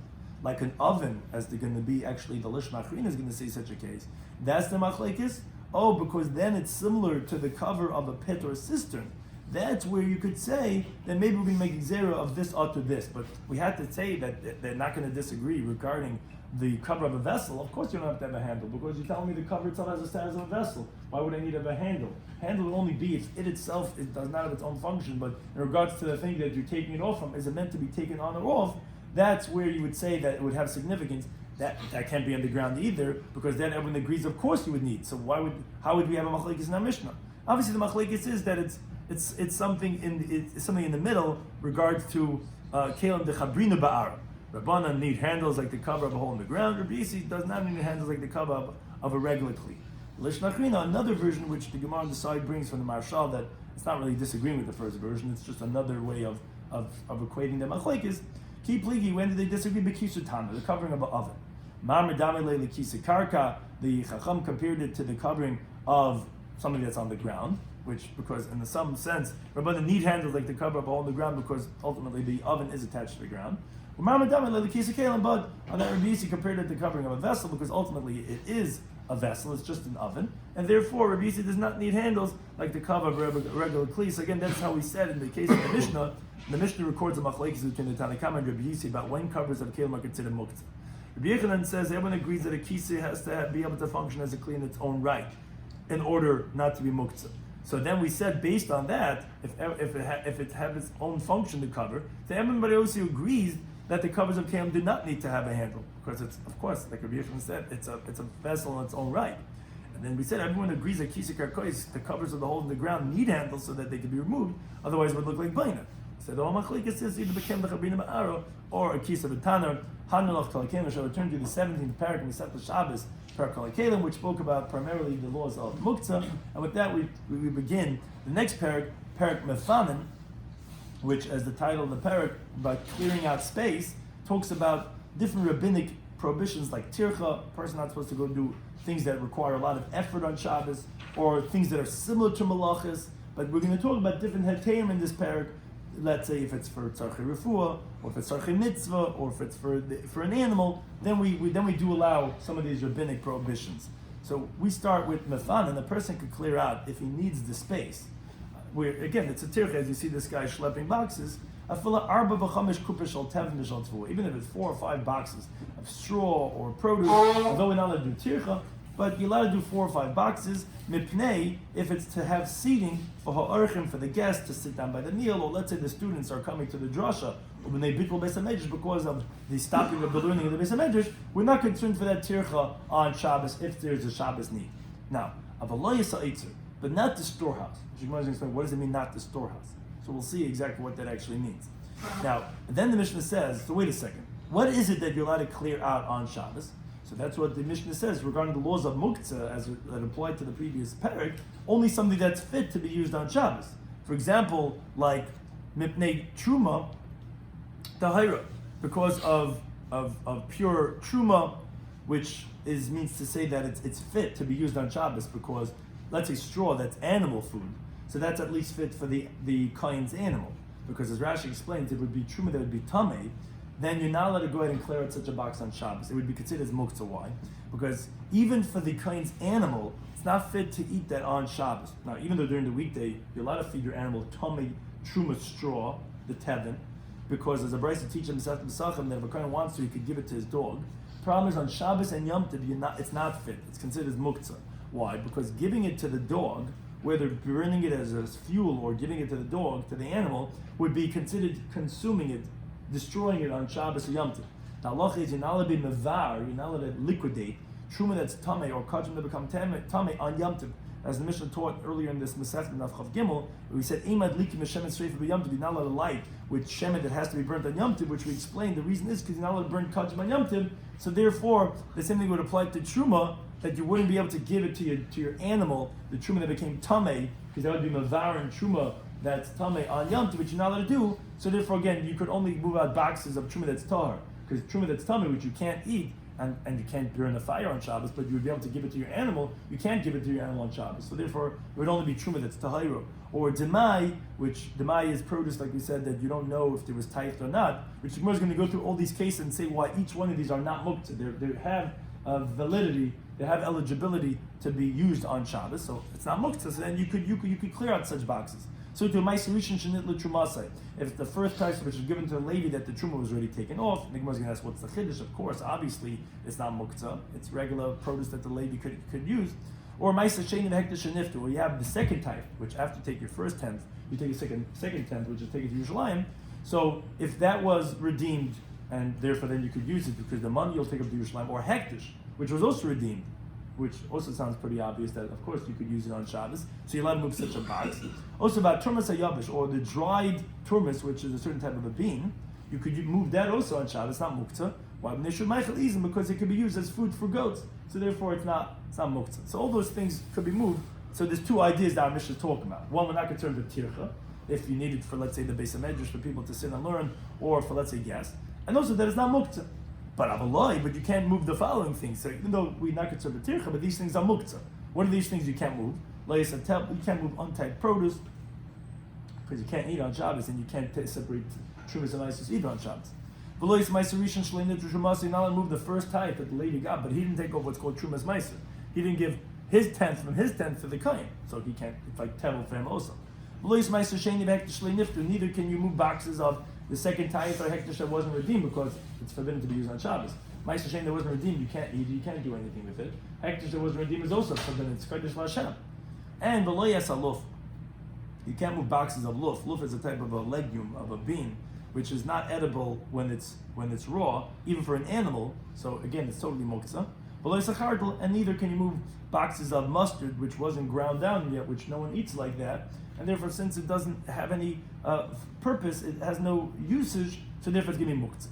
like an oven, as they're going to be, actually the Lish Machrin is going to say such a case, that's the machlekes. Oh, because then it's similar to the cover of a pit or a cistern. That's where you could say that maybe we can make Xera of this or to this. But we had to say that they're not going to disagree regarding the cover of a vessel. Of course you don't have to have a handle, because you're telling me the cover itself has the status of a vessel. Why would I need to have a handle? Handle will only be if it itself does not have its own function, but in regards to the thing that you're taking it off from, is it meant to be taken on or off? That's where you would say that it would have significance. That can't be on the ground either, because then everyone agrees, of course you would need. So how would we have a machlekes in our Mishnah? Obviously the machlekes is that it's something in the middle regards to kelim de chabrina ba'ara. Rabbanan need handles like the cover of a hole in the ground. Rabbi Yisi does not need handles like the cover of a regular kli. Lishnachrina, another version which the Gemara on the side brings from the Marshal, that it's not really disagreeing with the first version, it's just another way of equating them. Machlekes, ki pligi, when did they disagree? Bekisutana, the covering of an oven. Marmer damele lekisa karka, the Chacham compared it to the covering of something that's on the ground, which, because in some sense, Rabbanan need handles like to cover up a hole in the ground because ultimately the oven is attached to the ground. But on that Rabbi Yissi compared it to covering of a vessel because ultimately it is a vessel, it's just an oven, and therefore Rabbi Yissi does not need handles like the cover of a regular kli. So again, that's how we said in the case of the Mishnah. The Mishnah records a machlekes between the Tanakama and Rabbi Yissi about when covers of kelim are considered muktzah. Rabbi Yechanan says everyone agrees that a kisi has to be able to function as a kli in its own right, in order not to be muktzah. So then we said, based on that, if it has its own function to cover, then everybody also agrees that the covers of kelim do not need to have a handle, because it's, of course, like Rabbi Yechon said, it's a vessel in its own right. And then we said everyone agrees that kisik karkois, the covers of the hole in the ground, need handles so that they can be removed, otherwise it would look like baina. So the Machlekes says either became the Chabina Ma'aro or a kisa b'taner. Hanulach Kalkelim shall return to the 17th parak in the Shabbos Kalkelim, which spoke about primarily the laws of Muktzah. And with that, we begin the next parak Mefanim, which, as the title of the parak, about clearing out space, talks about different rabbinic prohibitions like tircha, a person not supposed to go do things that require a lot of effort on Shabbos, or things that are similar to malachas. But we're going to talk about different heteim in this parak. Let's say if it's for tzarchei refuah, or if it's tzarchei mitzvah, or if it's for an animal, then we do allow some of these rabbinic prohibitions. So we start with mefan, and the person could clear out if he needs the space. Where again, it's a tircha, as you see this guy schlepping boxes. Even if it's 4 or 5 boxes of straw or produce, although we're not allowed to do tircha, but you're allowed to do 4 or 5 boxes. Mipnei, if it's to have seating for ha'orchim, for the guests to sit down by the meal, or let's say the students are coming to the drasha, or when they bittul beis hamedrash because of the stopping of the learning of the beis hamedrash, we're not concerned for that tircha on Shabbos if there's a Shabbos need. Now, avaloi yisa'itzer, but not the storehouse. She wants to explain what does it mean, not the storehouse. So we'll see exactly what that actually means. Now, then the Mishnah says, so wait a second, what is it that you're allowed to clear out on Shabbos? So that's what the Mishnah says regarding the laws of muktzah as that applied to the previous parak, only something that's fit to be used on Shabbos. For example, like mipnei truma tahira, because of pure truma, which means to say that it's fit to be used on Shabbos, because let's say straw, that's animal food, so that's at least fit for the kain's animal. Because as Rashi explains, it would be truma that would be tamei, then you're not allowed to go ahead and clear out such a box on Shabbos. It would be considered as muktzah. Why? Because even for the kain's animal, it's not fit to eat that on Shabbos. Now, even though during the weekday, you're allowed to feed your animal tamei truma straw, the tevin, because as a brayso teaches himself in Pesachim that if a kain wants to, he could give it to his dog. Problem is on Shabbos and Yom Tov, it's not fit. It's considered as muktzah. Why? Because giving it to the dog, whether burning it as fuel or giving it to the dog, to the animal, would be considered consuming it, destroying it on Shabbos or Yom Tov. Now, Allah is you're not allowed to be mevar, you're not allowed to liquidate truma that's tamei or kachim that become tamei on Yom Tov. As the Mishnah taught earlier in this Masechet Daf Chav Gimel, we said imad likim shemen sreifa b'Yom Tov, you're not allowed to light with shemen that has to be burnt on Yom Tov, which we explained the reason is because you're not allowed to burn kachim on Yom Tov. So therefore, the same thing would apply to truma, that you wouldn't be able to give it to your animal, the truma that became tamei, because that would be mevar and truma that's tamei on Yom Tov, which you're not allowed to do. So therefore, again, you could only move out boxes of truma that's tahar, because truma that's tamei, which you can't eat, and you can't burn the fire on Shabbos, but you would be able to give it to your animal. You can't give it to your animal on Shabbos. So therefore, it would only be truma that's tahira. Or demai, which demai is produce, like we said, that you don't know if there was tithe or not, which the Gemara is going to go through all these cases and say why each one of these are not muktzah. They have validity, they have eligibility to be used on Shabbos, so it's not muktzah. So then you could clear out such boxes. So to my solution, shenit l'trumasai. If the first type which is given to the Levi that the truma was already taken off, the Gemara is going to ask what's the chiddush. Of course, obviously it's not muktzah. It's regular produce that the Levi could use. Or ma'isa shein hektish sheniftu, where you have the second type, which after you take your first tenth, you take a second tenth, which is take it to Yerushalayim. So if that was redeemed, and therefore then you could use it because the money you'll take up to Yerushalayim, or hektish, which was also redeemed, which also sounds pretty obvious that of course you could use it on Shabbos. So you're allowed to move such a box. Also about turmas hayavish, or the dried turmas, which is a certain type of a bean, you could move that also on Shabbos, not muktzah. Why? Because it could be used as food for goats. So therefore it's not muktzah. So all those things could be moved. So there's two ideas that our Mishnah is talking about. One, we're not concerned with tircha, if you need it for, let's say, the Beis HaMedrash, for people to sit and learn, or for, let's say, guests. And also that it's not muktzah. But you can't move the following things. So even though we're not concerned with tircha, but these things are muktzah. What are these things you can't move? You can't move untied produce, because you can't eat on Shabbos, and you can't separate Trumas and Isis eat on Shabbos. You're not allowed to move the first type that the lady got, but he didn't take over what's called Trumas Meiser. He didn't give his tenth from his tenth to the Kain, so he can't, it's like tevel for him also. Neither can you move boxes of the second type or hektish that wasn't redeemed, because it's forbidden to be used on Shabbos. Meiser Shein that wasn't redeemed, you can't eat, you can't do anything with it. Hektish that wasn't redeemed is also forbidden, it's Kodesh Hashem. And below luf, you can't move boxes of luf. Luf is a type of a legume, of a bean, which is not edible when it's raw, even for an animal. So again, it's totally muktzah. And neither can you move boxes of mustard, which wasn't ground down yet, which no one eats like that. And therefore, since it doesn't have any purpose, it has no usage, so therefore it's going to be muktzah.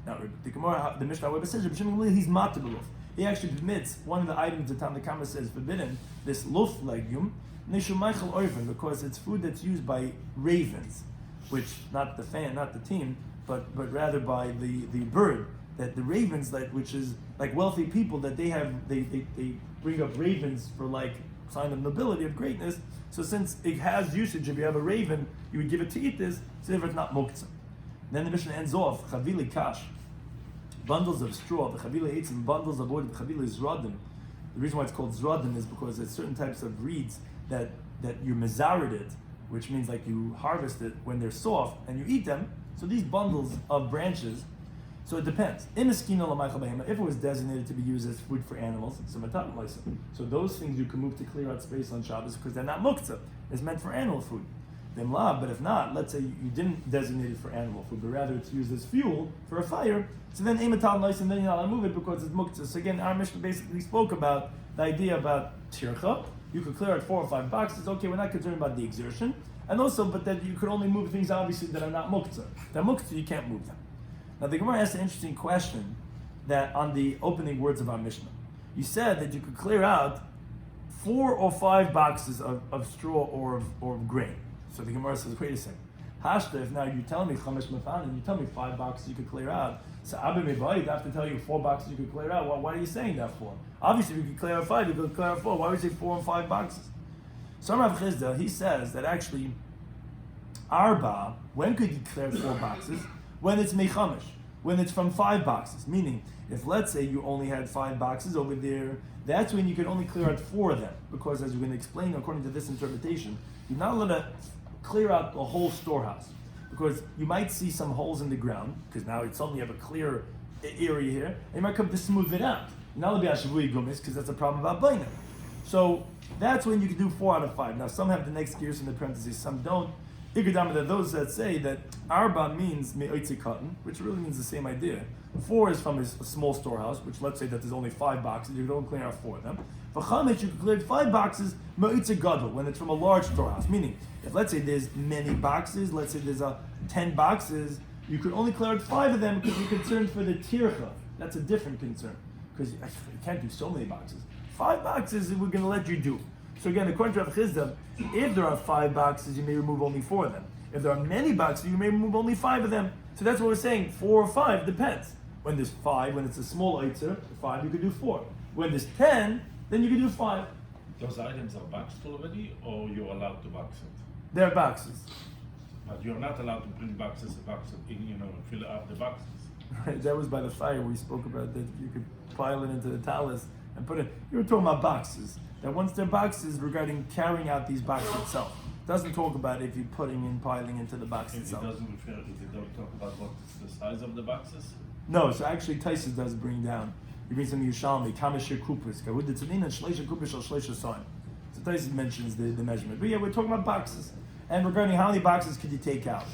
Now, the Gemara, the Mishnah says, he's matabeluf. He actually permits one of the items that Tanna Kama says forbidden, this luf legume, because it's food that's used by ravens, which not the fan, not the team, but rather by the bird. That the ravens, which is like wealthy people, that they bring up ravens for like sign of nobility, of greatness. So since it has usage, if you have a raven, you would give it to eat this, so therefore it's not muktzah. Then the Mishnah ends off, chavili kash, bundles of straw, the chavila eats in bundles of wood, the chavila is zradim. The reason why it's called zradim is because there's certain types of reeds that you mezarid it, which means like you harvest it when they're soft and you eat them. So these bundles of branches, so it depends. If it was designated to be used as food for animals, so those things you can move to clear out space on Shabbos because they're not muktzah. It's meant for animal food. But if not, let's say you didn't designate it for animal food, but rather it's used as fuel for a fire, so then ematal nice, and then you're not allowed to move it because it's muktzah. So again, our Mishnah basically spoke about the idea about tircha. You could clear out 4 or 5 boxes. Okay, we're not concerned about the exertion, and also, but that you could only move things obviously that are not muktzah. They're muktzah, you can't move them. Now the Gemara asked an interesting question that on the opening words of our Mishnah. You said that you could clear out 4 or 5 boxes of straw or of grain. So the Gemara says, wait a second. Hashta, if now you tell me chamesh mafan and you tell me 5 boxes you could clear out, so Abba Mebayit, I have to tell you 4 boxes you could clear out. Well, why are you saying that for? Obviously, if you could clear out 5, you could clear out 4. Why would you say 4 and 5 boxes? So Rav Chizda, he says that actually, Arba, when could you clear 4 boxes? When it's mechamish, when it's from 5 boxes. Meaning, if let's say you only had 5 boxes over there, that's when you could only clear out 4 of them. Because as we're going to explain, according to this interpretation, you're not allowed to clear out the whole storehouse. Because you might see some holes in the ground, because now it's suddenly you have a clear area here, and you might come to smooth it out. You're not allowed to be ashavui gumis, because that's a problem about baina. So that's when you can do 4 out of 5. Now some have the next gears in the parentheses, some don't. Ikadama, that those that say that arba means me'oitzi cotton, which really means the same idea. 4 is from a small storehouse, which let's say that there's only 5 boxes, you don't clear out 4 of them. For chametz, you can clear 5 boxes me'oitzi gadol, when it's from a large storehouse. Meaning, if let's say there's many boxes, let's say there's 10 boxes, you could only clear out 5 of them because you're concerned for the tircha. That's a different concern, because you can't do so many boxes. 5 boxes we're going to let you do. So again, according to Rav Chizda, if there are 5 boxes, you may remove only 4 of them. If there are many boxes, you may remove only 5 of them. So that's what we're saying, 4 or 5, depends. When there's 5, when it's a small eitzer, 5, you could do 4. When there's 10, then you can do 5. Those items are boxed already, or you're allowed to box it? They're boxes. But you're not allowed to bring boxes in, fill up the boxes. Right, that was by the fire we spoke about, that you could pile it into the talus and put it. You were talking about boxes. That once they're boxes, regarding carrying out these boxes itself. It doesn't talk about if you're piling into the box itself. It don't talk about what's the size of the boxes? No, so actually Tyson does bring down. He brings in the Yushalmi, Kamashir Kupis, Kahuditzinin and Shleisha Kupish al Shleisha Soim. So Tyson mentions the measurement. But yeah, we're talking about boxes. And regarding how many boxes could you take out?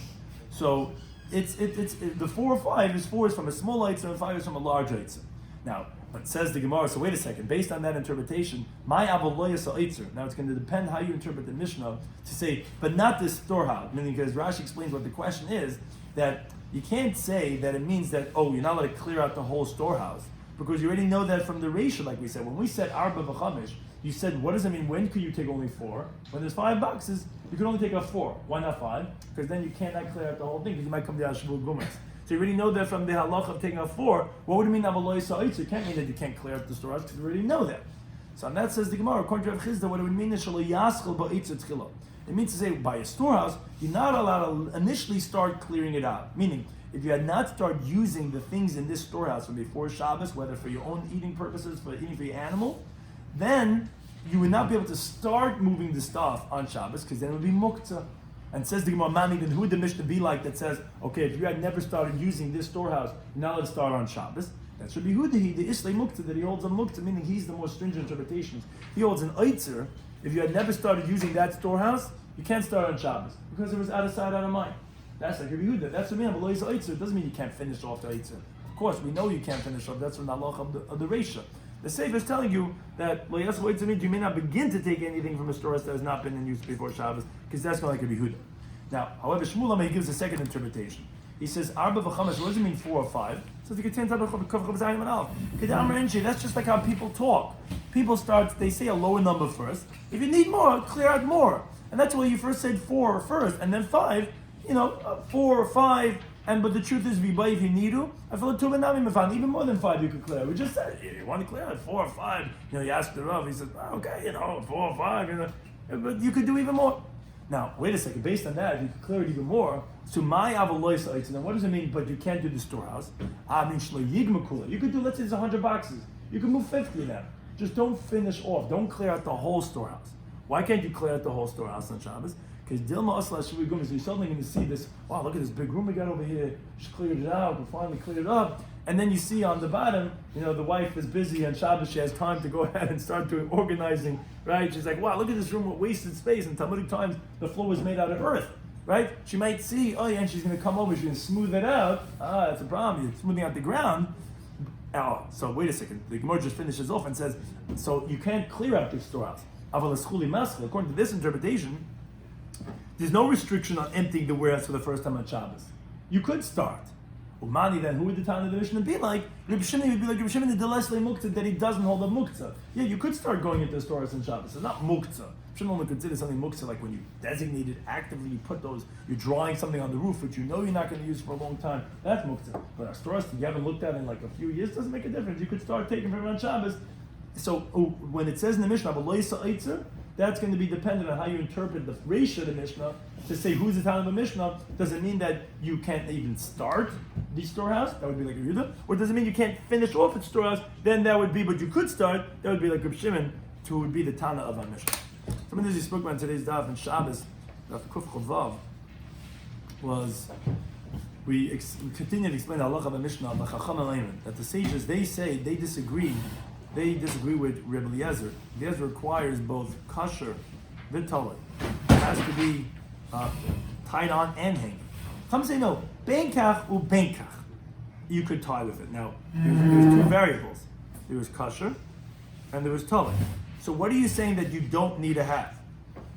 So it's the 4 or 5 is 4 is from a small eitzer and 5 is from a large eitzer. Now, but says the Gemara, so wait a second, based on that interpretation, my avoloyas eitzer. Now it's going to depend how you interpret the Mishnah to say, but not this storehouse. Meaning, because Rashi explains what the question is, that you can't say that it means that, oh, you're not allowed to clear out the whole storehouse, because you already know that from the ratio, like we said. When we said arba v'chamish, you said, what does it mean? When could you take only 4? When there's 5 boxes, you can only take out 4. Why not 5? Because then you cannot clear out the whole thing, because you might come down Shavul Gumas. So you already know that from the halach of taking out 4. What would it mean avaloy sa'itz? It can't mean that you can't clear out the storehouse, because you already know that. So and that says the Gemara, according to Rav Chizda, what it would mean is shelo yaschel ba'itz tchila. It means to say by a storehouse, you're not allowed to initially start clearing it out. Meaning, if you had not started using the things in this storehouse from before Shabbos, whether for your own eating purposes, for eating for your animal, then you would not be able to start moving the stuff on Shabbos, because then it would be muktzah. And says the Gemara, Mani, then who would the Mishnah be like that says, okay, if you had never started using this storehouse, now let's start on Shabbos? That should be Hudahi, the Islay Muktzah, that he holds on Muktzah, meaning he's the more stringent interpretations. He holds an Eitzer. If you had never started using that storehouse, you can't start on Shabbos, because it was out of sight, out of mind. That's like Rabbi Yehuda. That's what I mean. It doesn't mean you can't finish off the Eitzer. Of course, we know you can't finish off. That's from the halacha of the Reisha. The Sefer is telling you that lo yasel Eitzer means you may not begin to take anything from a storehouse that has not been in use before Shabbos, because that's going like Rabbi Yehuda. Now, however, Shmuel Amei gives a second interpretation. He says, Arba v'chamas, what does it mean 4 or 5? So the Ketan Tabach Kav Chav Zayim Anal. That's just like how people talk. People start, they say a lower number first. If you need more, clear out more. And that's why you first said 4 first, and then 5, 4 or 5, but the truth is, if you need to, I feel even more than 5 you could clear. We just said, you want to clear out 4 or 5, you ask the Rav, he says, okay, 4 or 5, but you could do even more. Now, wait a second, based on that, if you could clear it even more, so my avaloy sites, then what does it mean, but you can't do the storehouse? You could do, let's say there's 100 boxes. You can move 50 now. Just don't finish off. Don't clear out the whole storehouse. Why can't you clear out the whole storehouse on Shabbos? Because Dilma Asla Shui Gumas, you're suddenly going to see this, wow, look at this big room we got over here. She cleared it out, we finally cleared it up. And then you see on the bottom, the wife is busy on Shabbos, she has time to go ahead and start doing organizing, right? She's like, wow, look at this room with wasted space. And Talmudic times, the floor was made out of earth, right? She might see, oh yeah, and she's going to come over, she's going to smooth it out. That's a problem, you're smoothing out the ground. So wait a second, the Gemara just finishes off and says, so you can't clear out the storehouse. According to this interpretation, there's no restriction on emptying the warehouse for the first time on Shabbos. You could start. Umani, then who would the time of the Mishnah be like? Rabbi Shimon would be like Rabbi Shimon the Delesle Muktzah, that he doesn't hold a Muktzah. Yeah, you could start going into the storehouse on Shabbos. It's not Muktzah. Shouldn't only consider something Muktzah like when you designate it actively, you put those, you're drawing something on the roof which you know you're not going to use for a long time. That's Muktzah. But a storehouse that you haven't looked at in like a few years doesn't make a difference. You could start taking from on Shabbos. So when it says in the Mishnah, that's going to be dependent on how you interpret the ratio of the Mishnah to say who's the time of the Mishnah. Does it mean that you can't even start the storehouse? That would be like a Yehuda. Or does it mean you can't finish off the storehouse? Then that would be, but you could start. That would be like Rabbi Shimon, who would be the Tana of our Mishnah. Something that he spoke about in today's Daf and Shabbos, Daf Kuf Chavav, was we continue to explain the halacha of the Mishnah of the Chacham Elayman, that the sages, they say, they disagree with Rebbe Eliezer. Eliezer requires both kasher and talid. It has to be tied on and hanging. Some say no, benkach u benkach. You could tie with it. Now, there's 2 variables. There was kasher and there was talid. So what are you saying that you don't need to have?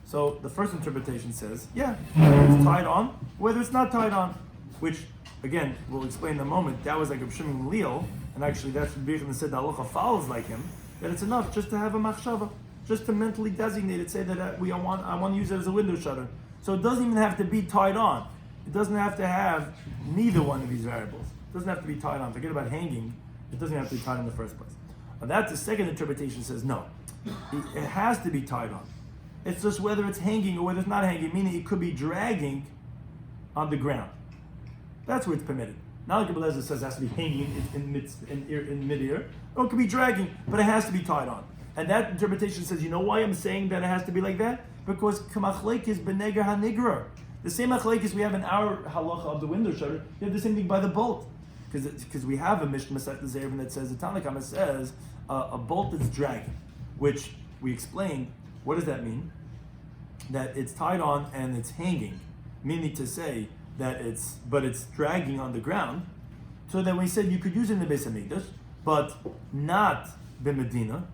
So the first interpretation says, yeah, whether it's tied on, whether it's not tied on, which, again, we'll explain in a moment, that was like Reb Shimon Gamliel, and actually that's what Bechon said, the halacha follows like him, that it's enough just to have a machshava, just to mentally designate it, say that I want to use it as a window shutter. So it doesn't even have to be tied on. It doesn't have to have neither one of these variables. It doesn't have to be tied on. Forget about hanging. It doesn't have to be tied in the first place. Now that's the second interpretation says, no, it has to be tied on. It's just whether it's hanging or whether it's not hanging, meaning it could be dragging on the ground. That's where it's permitted. Not like Abelazar says it has to be hanging in midair. Or it could be dragging, but it has to be tied on. And that interpretation says, you know why I'm saying that it has to be like that? Because kamachlek is beneger hanigra. The same machlekes we have in our halacha of the window shutter, you have the same thing by the bolt. Because we have a Mishnah Masechet Zerevin that says, the Tanakhama says, a bolt that's dragging, which we explained, what does that mean? That it's tied on and it's hanging, meaning to say that it's dragging on the ground. So that we said you could use it in the Beis Hamikdash, but not b'Medina.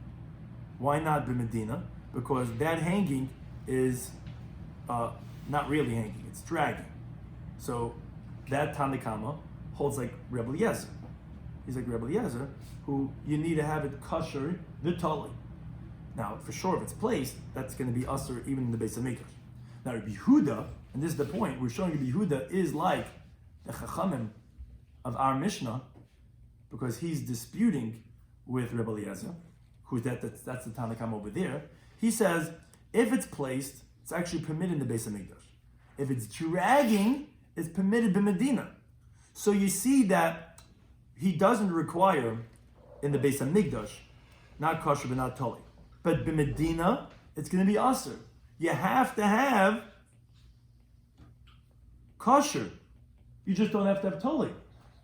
Why not b'Medina? Because that hanging is not really hanging; it's dragging. So that Tanakama holds like Rebbe Eliezer. He's like Rebbe Eliezer, who you need to have it kosher the tali. Now, for sure, if it's placed, that's going to be usher even in the base of Mikdash. Now, Rabbi Yehuda, and this is the point, we're showing Rabbi Yehuda is like the Chachamim of our Mishnah, because he's disputing with Rebbe Eliezer, who's that's the Tanakam over there. He says, if it's placed, it's actually permitted in the base of Mikdash. If it's dragging, it's permitted b'Medina. So you see that he doesn't require in the base of Mikdash, not kosher but not toli. But b'Medina, it's going to be usher. You have to have kosher. You just don't have to have toli.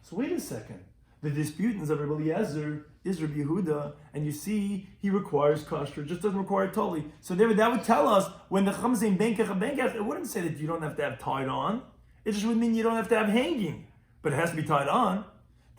So wait a second. The disputants of Rabbi Eliezer is Rabbi Yehuda, and you see he requires kosher, just doesn't require toli. So that would tell us when the Chacham saying benkach, it wouldn't say that you don't have to have tied on. It just would mean you don't have to have hanging, but it has to be tied on.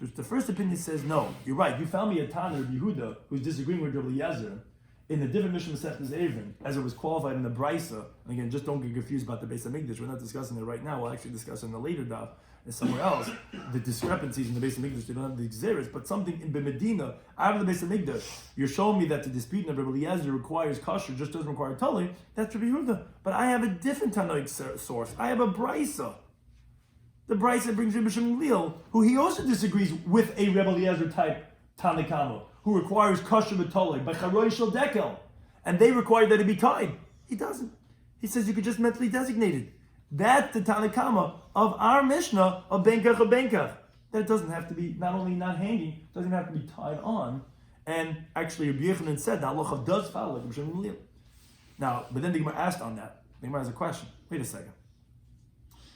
The first opinion says no. You're right. You found me a Tana Rabbi Yehuda who's disagreeing with Rabbi Eliezer in the different Mishnah Masechtas Eruvin, as it was qualified in the Brisa. And again, just don't get confused about the Beis Hamikdash. We're not discussing it right now. We'll actually discuss it in the later daf somewhere else. The discrepancies in the Beis Hamikdash, they don't have the Xeris, but something in Medina out of the Beis Hamikdash. You're showing me that the dispute of Rabbi Eliezer requires kosher, just doesn't require tali. That's Rabbi Yehuda. But I have a different Tanoic source. I have a Brisa. The Brisa brings Rabbi Shloimy Schwartzberg, who he also disagrees with a Rebbe Eliezer type Tanakama, who requires kosher b'tolei by charoi shel dekel, and they require that it be tied. He doesn't. He says you could just mentally designate it. That's the Tanakama of our Mishnah of benkach or benkach. That doesn't have to be not only not hanging, doesn't have to be tied on. And actually, Rabbi Yechanan said that halacha does follow like Rabbi Shloimy Schwartzberg. Now, but then the Gemara asked on that. The Gemara has a question. Wait a second.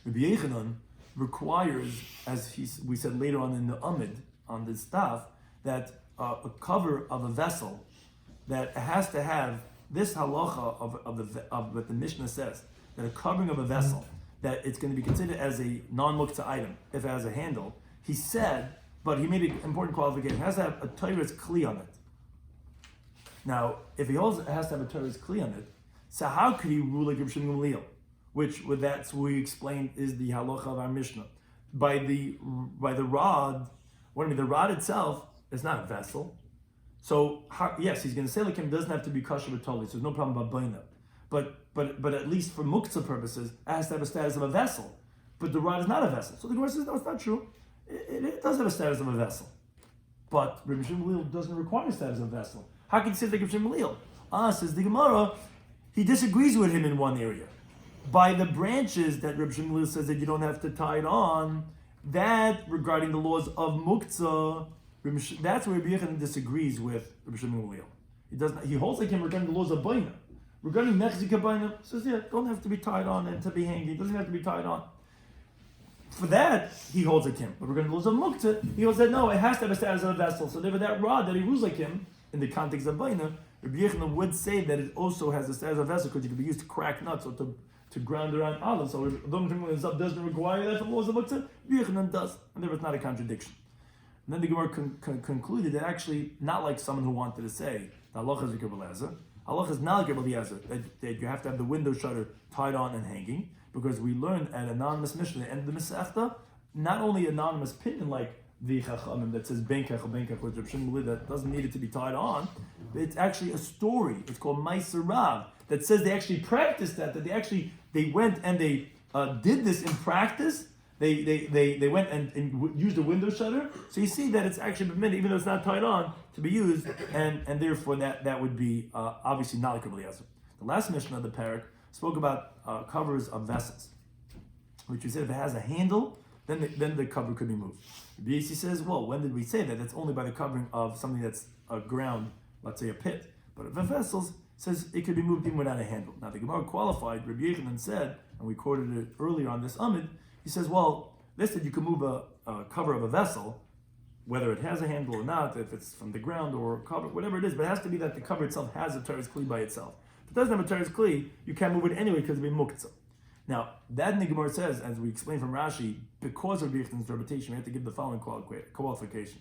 Rabbi Yechanan requires, as we said later on in the Amid, on this Daf, that a cover of a vessel, that has to have this halacha of what the Mishnah says, that a covering of a vessel, that it's going to be considered as a non-muktzah item if it has a handle. He said, but he made an important qualification, it has to have a Torah's kli on it. Now, if he also has to have a Torah's kli on it, so how could he rule like Rabbi Shloimy Schwartzberg? Which, with that's what we explained is the halacha of our Mishnah. By the rod, the rod itself is not a vessel. So yes, he's going to say like him doesn't have to be kosher b'toli, so there's no problem about baina. But at least for muktzah purposes, it has to have a status of a vessel. But the rod is not a vessel. So the Gemara says no, it's not true. It does have a status of a vessel. But Rabbi Shloimy Schwartzberg doesn't require a status of a vessel. How can you say like Rabbi Shloimy Schwartzberg? Says the Gemara, he disagrees with him in one area. By the branches that Rabbi Shloimy Schwartzberg says that you don't have to tie it on, that regarding the laws of muktzah, that's where Rabbi Yechanan disagrees with Rabbi Shloimy Schwartzberg. He doesn't. He holds like him regarding the laws of baina. Regarding nechzika baina, says don't have to be tied on and to be hanging. It doesn't have to be tied on. For that, he holds like him. But regarding the laws of muktzah, he holds that no, it has to have a status of a vessel. So therefore, that rod that he rules like him in the context of baina, Rabbi Yechanan would say that it also has a status of a vessel because it can be used to crack nuts or to ground around olives. So if doesn't require that for laws of muktzah, Yechanan does, and there was not a contradiction. And then the Gemara concluded that actually not like someone who wanted to say that halacha is like Rabbi Eliezer. Halacha is not like Rabbi Eliezer, that you have to have the window shutter tied on and hanging, because we learned at anonymous Mishnah at the end of the Masechta, not only anonymous opinion like the Chachamim that says benkach or benkach with Rabbi Shloimy Schwartzberg that doesn't need it to be tied on, but it's actually a story. It's called Ma'aser Rav that says they actually practiced that they went and they did this in practice. They went and used a window shutter. So you see that it's actually permitted, even though it's not tied on, to be used, and therefore that would be obviously not like Rabbi Eliezer. The last Mishnah of the parak spoke about covers of vessels, which we said if it has a handle, then the cover could be moved. Rabbi Yossi says, well, when did we say that? That's only by the covering of something that's a ground, let's say a pit. But if a vessel says it could be moved even without a handle. Now the Gemara qualified, Rabbi Yechanan said, and we quoted it earlier on this Amid, he says, well, they said you can move a cover of a vessel, whether it has a handle or not, if it's from the ground or cover, whatever it is, but it has to be that the cover itself has a teres kli by itself. If it doesn't have a teres kli, you can't move it anyway because it'd be muktzah. Now, that in the Gemara says, as we explained from Rashi, because of Rabbi Yechanan's interpretation, we have to give the following qualification.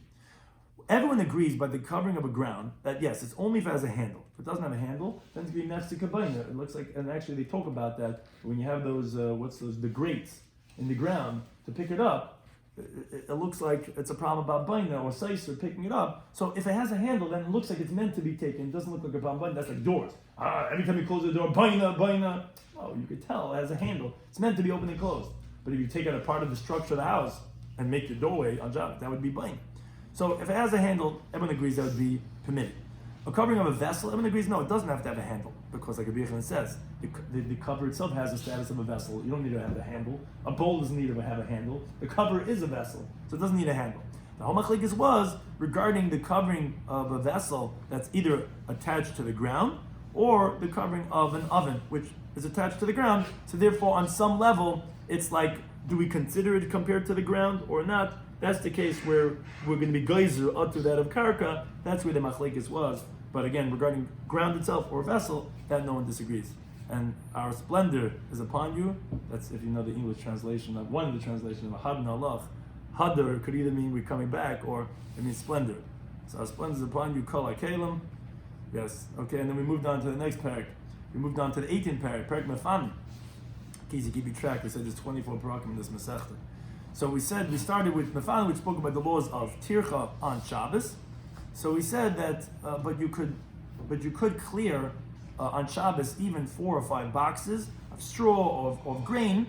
Everyone agrees by the covering of a ground that yes, it's only if it has a handle. If it doesn't have a handle, then it's going to be nefsi kabayna. It looks like, and actually they talk about that when you have those, the grates in the ground to pick it up, it looks like it's a problem about baina or seiser picking it up. So if it has a handle, then it looks like it's meant to be taken. It doesn't look like a problem. That's like doors. Every time you close the door, baina. Oh, you could tell it has a handle. It's meant to be open and closed. But if you take out a part of the structure of the house and make the doorway on Shabbat, that would be baina. So if it has a handle, everyone agrees that would be permitted. A covering of a vessel, everyone agrees no, it doesn't have to have a handle, because like Rabbi Yochanan says, the cover itself has the status of a vessel. You don't need to have a handle. A bowl doesn't need to have a handle. The cover is a vessel, so it doesn't need a handle. The whole machlekes was regarding the covering of a vessel that's either attached to the ground or the covering of an oven, which is attached to the ground. So therefore, on some level, it's like, do we consider it compared to the ground or not? That's the case where we're going to be geyser up to that of karka. That's where the machlekes was. But again, regarding ground itself or vessel, that no one disagrees. And our splendor is upon you. That's if you know the English translation of one of the translations of hadna Allah. Hadar could either mean we're coming back or it means splendor. So our splendor is upon you, kol ha'kelim. Yes, okay, and then we moved on to the next parak. We moved on to the 18th parak, parak mefani. In case you keep track, we said there's 24 parakim in this masechta. So we started with mefani, which spoke about the laws of tircha on Shabbos. So we said that, but you could clear on Shabbos even 4 or 5 boxes of straw or of grain.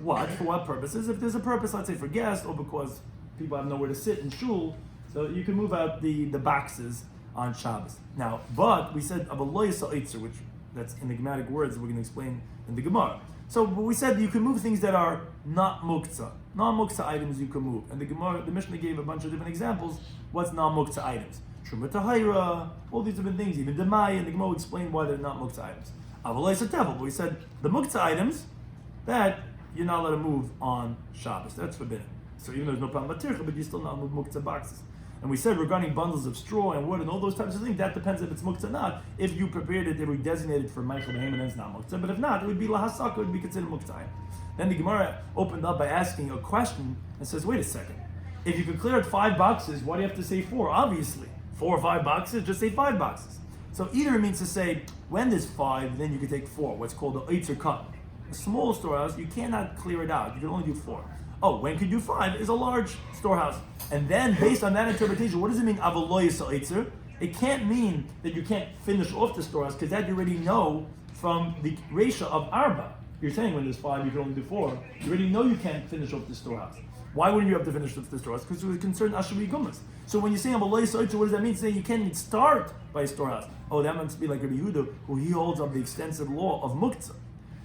What? For what purposes? If there's a purpose, let's say for guests or because people have nowhere to sit in shul, so you can move out the boxes on Shabbos. Now, but we said avaloy sa'itzer, which that's enigmatic words that we're going to explain in the Gemara. So we said you can move things that are not muktzah. Non-muktzah items you can move. And the Mishnah gave a bunch of different examples. What's non-muktzah items? Truma tahira, all these different things. Even demai, and the Gemara explained why they're not muktzah items. Avalei satevel, but we said the muktzah items that you're not allowed to move on Shabbos. That's forbidden. So even though there's no problem with tircha, but you're still not move muktzah boxes. And we said regarding bundles of straw and wood and all those types of things, that depends if it's muktzah or not. If you prepared it, it would be designated for Michael Behem, and then it's not muktzah. But if not, it would be lahasaka, it would be considered muktzah. Then the Gemara opened up by asking a question and says, wait a second. If you could clear out 5 boxes, why do you have to say 4? Obviously, 4 or 5 boxes, just say 5 boxes. So either it means to say, when there's 5, then you can take 4, what's called the eitzer cut. A small storehouse, you cannot clear it out. You can only do 4. Oh, when could you do 5 is a large storehouse. And then, based on that interpretation, what does it mean, avaloy sa'itzer? It can't mean that you can't finish off the storehouse, because that you already know from the ratio of arba. You're saying when there's 5, you can only do 4. You already know you can't finish off the storehouse. Why wouldn't you have to finish off the storehouse? Because it was concerned ashavi gumas. So when you're saying avaloy sa'itzer, what does that mean? Saying you can't even start by a storehouse. Oh, that must be like Rabbi Yehuda, who he holds up the extensive law of muktzah.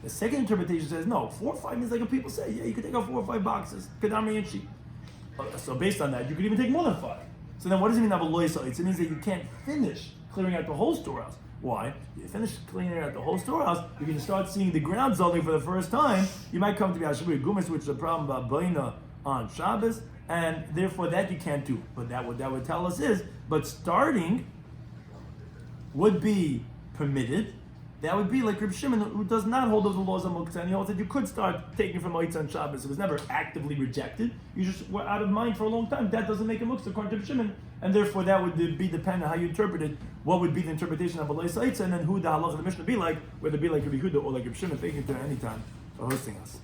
The second interpretation says, no, 4 or 5 means like what people say, yeah, you can take out 4 or 5 boxes, kadamri and sheep. So based on that, you could even take more than 5. So then what does it mean, avaloy sa'itzer? It means that you can't finish clearing out the whole storehouse. Why? If you finish cleaning out the whole storehouse, you're going to start seeing the ground zoning for the first time. You might come to be Ashabu Gumas, which is a problem about Baina on Shabbos, and therefore that you can't do. But that would tell us is, but starting would be permitted. That would be like Reb Shimon, who does not hold those laws of muktzah, and he holds that you could start taking from Eitz on Shabbos. It was never actively rejected. You just were out of mind for a long time. That doesn't make a muktzah according to Reb Shimon, and therefore that would be dependent on how you interpret it. What would be the interpretation of Alei Eitz, and then who the halacha of the Mishnah be like, whether it be like Rabbi Yehuda or like Reb Shimon. Thank you to any time for hosting us.